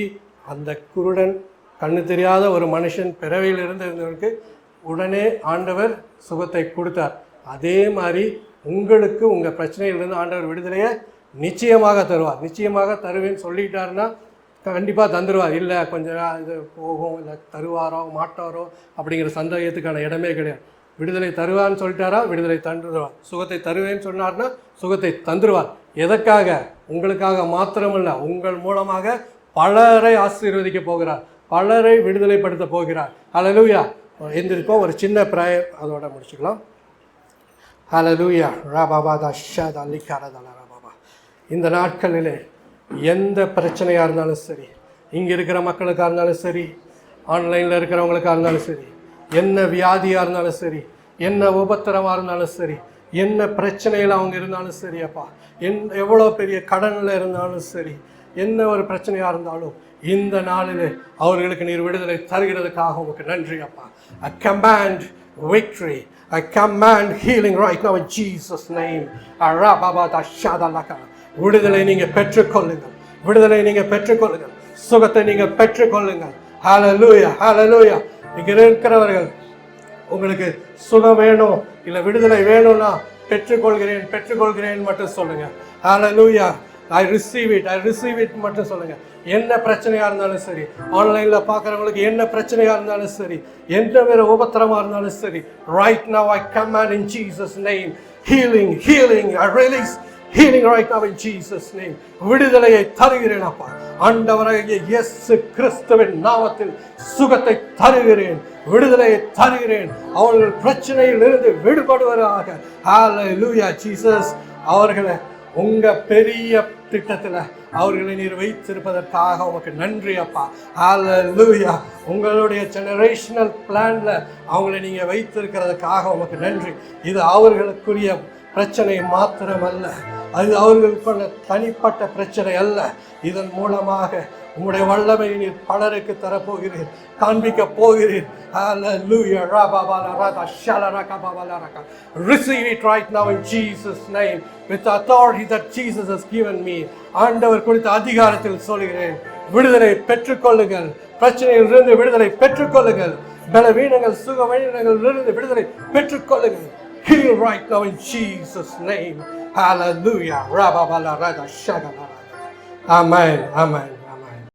அந்த குருடன், கண்ணு தெரியாத ஒரு மனுஷன் பிறவியிலிருந்து இருந்தவனுக்கு உடனே ஆண்டவர் சுகத்தை கொடுத்தார். அதே மாதிரி உங்களுக்கு உங்கள் பிரச்சனையிலிருந்து ஆண்டவர் விடுதலையை நிச்சயமாக தருவார். நிச்சயமாக தருவேன்னு சொல்லிட்டாருன்னா கண்டிப்பாக தந்துடுவார். இல்லை கொஞ்சம் இது போகும், இல்லை தருவாரோ மாட்டாரோ அப்படிங்கிற சந்தேகத்துக்கான இடமே கிடையாது. விடுதலை தருவான்னு சொல்லிட்டாரா, விடுதலை தந்துடுவார். சுகத்தை தருவேன்னு சொன்னார்னா சுகத்தை தந்துடுவார். எதற்காக? உங்களுக்காக மாத்திரமல்ல, உங்கள் மூலமாக பலரை ஆசீர்வதிக்க போகிறார், பலரை விடுதலைப்படுத்த போகிறார். ஹல்லேலூயா. எந்திருப்போம், ஒரு சின்ன ப்ரேயர் அதோட முடிச்சுக்கலாம். ஹல்லேலூயா. ராபாபா தஷாதா லிகாரதா ராபாபா. இந்த நாட்களிலே எந்த பிரச்சனையாக இருந்தாலும் சரி, இங்கே இருக்கிற மக்களுக்காக இருந்தாலும் சரி, ஆன்லைனில் இருக்கிறவங்களுக்காக இருந்தாலும் சரி, என்ன வியாதியாக இருந்தாலும் சரி, என்ன உபத்திரமாக இருந்தாலும் சரி, என்ன பிரச்சனையில் அவங்க இருந்தாலும் சரி, அப்பா எவ்வளோ பெரிய கடனில் இருந்தாலும் சரி, என்ன ஒரு பிரச்சனையாக இருந்தாலும் இந்த நாளில் அவர்களுக்கு நீர் விடுதலை தருகிறதுக்காக உங்களுக்கு நன்றி அப்பா. I command victory, I command healing right now in Jesus name. விடுதலை நீங்கள் பெற்றுக்கொள்ளுங்கள், விடுதலை நீங்கள் பெற்றுக்கொள்ளுங்கள், சுகத்தை நீங்கள் பெற்றுக்கொள்ளுங்கள். ஹல்லேலூயா, ஹல்லேலூயா. இங்கே இருக்கிறவர்கள் உங்களுக்கு சுகம் வேணும், இல்லை விடுதலை வேணும்னா பெற்றுக்கொள்கிறேன் மட்டும் சொல்லுங்க. ஹல்லேலூயா. I receive it மட்டும் சொல்லுங்க. என்ன பிரச்சனையாக இருந்தாலும் சரி, ஆன்லைனில் பார்க்குறவங்களுக்கு என்ன பிரச்சனையாக இருந்தாலும் சரி, எந்த வேறு உபத்திரமாக இருந்தாலும் சரி, right now I command in Jesus name healing, healing. I release healing right now in Jesus name. விடுதலையை தருகிறேன் அப்பா. ஆண்டவராகிய இயேசு கிறிஸ்துவின் நாமத்தில் சுகத்தை தருகிறேன், விடுதலையை தருகிறேன். அவர்கள் பிரச்சனையில் இருந்து விடுபடுவதாக. ஹalleluya ஜீசஸ். அவர்களை உங்க பெரிய திட்டத்துல அவர்களை நீர் வைத்திருப்பதற்காக உமக்கு நன்றி அப்பா. ஹalleluya. உங்களுடைய ஜெனரேஷனல் பிளான்ல அவங்களை நீங்க வைத்திருக்கிறதுக்காக உமக்கு நன்றி. இது அவர்களுக்குரிய பிரச்சனை மாத்திரமல்ல, அது அவர்களுக்குள்ள தனிப்பட்ட பிரச்சனை அல்ல. இதன் மூலமாக உங்களுடைய வல்லமையை நீர் பலருக்கு தரப்போகிறீர், காண்பிக்க போகிறீர். Hallelujah. Receive it right now in Jesus name with the authority that Jesus has given me. ஆண்டவர் கொடுத்த அதிகாரத்தில் சொல்கிறேன், விடுதலை பெற்றுக்கொள்ளுங்கள். பிரச்சனையிலிருந்து விடுதலை பெற்றுக்கொள்ளுங்கள். பலவீனங்கள் சுகவீனங்களிலிருந்து விடுதலை பெற்றுக்கொள்ளுங்கள். Heal right now in Jesus name. Hallelujah. Amen. Amen.